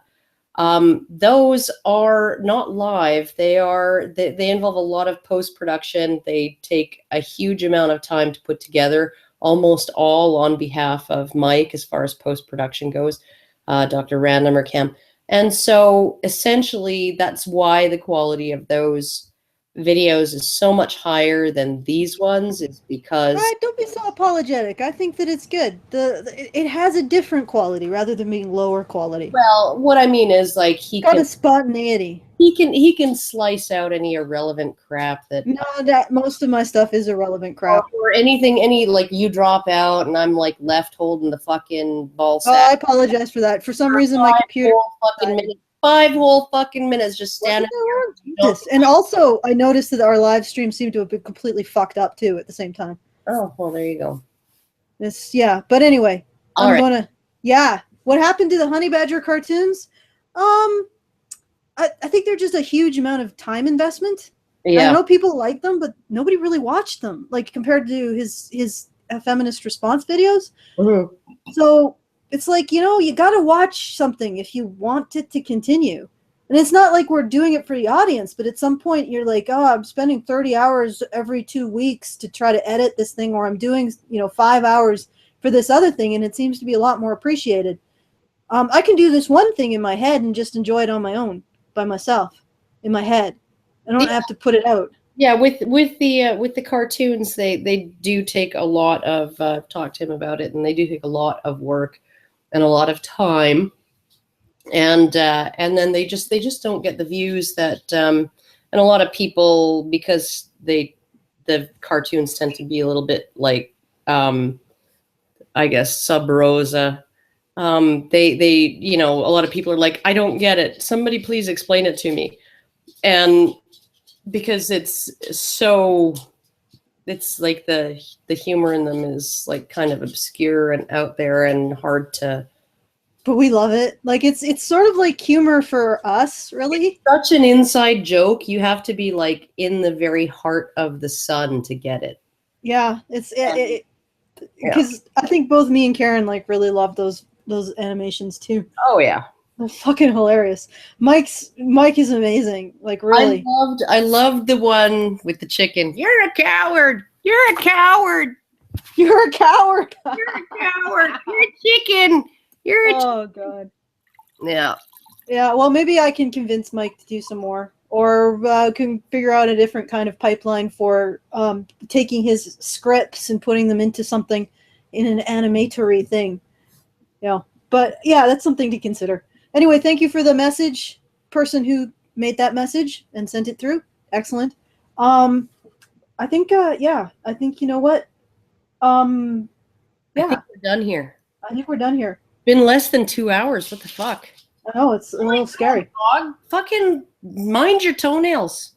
Those are not live. They involve a lot of post-production. They take a huge amount of time to put together, almost all on behalf of Mike as far as post-production goes, Dr. Rantzerker. And so essentially that's why the quality of those videos is so much higher than these ones, is because... Right, don't be so apologetic. I think that it's good. It has a different quality rather than being lower quality. Well, what I mean is, like, he got can... a spontaneity. He can slice out any irrelevant crap that... No, that most of my stuff is irrelevant crap. Or anything, like, you drop out and I'm, like, left holding the fucking ball sack. Oh, I apologize for that. For some reason, my computer... 5 whole fucking minutes just standing there. And also, I noticed that our live stream seemed to have been completely fucked up, too, at the same time. Oh, well, there you go. Yeah, but anyway, All right. gonna... Yeah, what happened to the Honey Badger cartoons? I think they're just a huge amount of time investment. Yeah. I know people like them, but nobody really watched them, like, compared to his feminist response videos. Mm-hmm. So it's like, you got to watch something if you want it to continue. And it's not like we're doing it for the audience, but at some point you're like, oh, I'm spending 30 hours every 2 weeks to try to edit this thing, or I'm doing, 5 hours for this other thing, and it seems to be a lot more appreciated. I can do this one thing in my head and just enjoy it on my own, by myself, in my head. I don't have to put it out. Yeah, with the cartoons, they do take a lot of talk to him about it, and they do take a lot of work and a lot of time, and then they just don't get the views that and a lot of people, because the cartoons tend to be a little bit like I guess sub rosa. They a lot of people are like, I don't get it. Somebody please explain it to me. And because it's like the humor in them is like kind of obscure and out there and hard to... But we love it. Like, it's sort of like humor for us, really. It's such an inside joke. You have to be like in the very heart of the sun to get it. Yeah, because I think both me and Karen like really love those animations too. Oh yeah. They're fucking hilarious. Mike is amazing. Like, really. I loved the one with the chicken. You're a coward. You're a coward. You're a coward. You're a coward. You're a chicken. You're a Oh god. Yeah. Yeah, well, maybe I can convince Mike to do some more, or can figure out a different kind of pipeline for taking his scripts and putting them into something in an animatory thing. Yeah. But yeah, that's something to consider. Anyway, thank you for the message, person who made that message and sent it through. Excellent. I think, I think, you know what? I think we're done here. I think we're done here. Been less than 2 hours. What the fuck? I know, it's a little scary. Dog, fucking mind your toenails.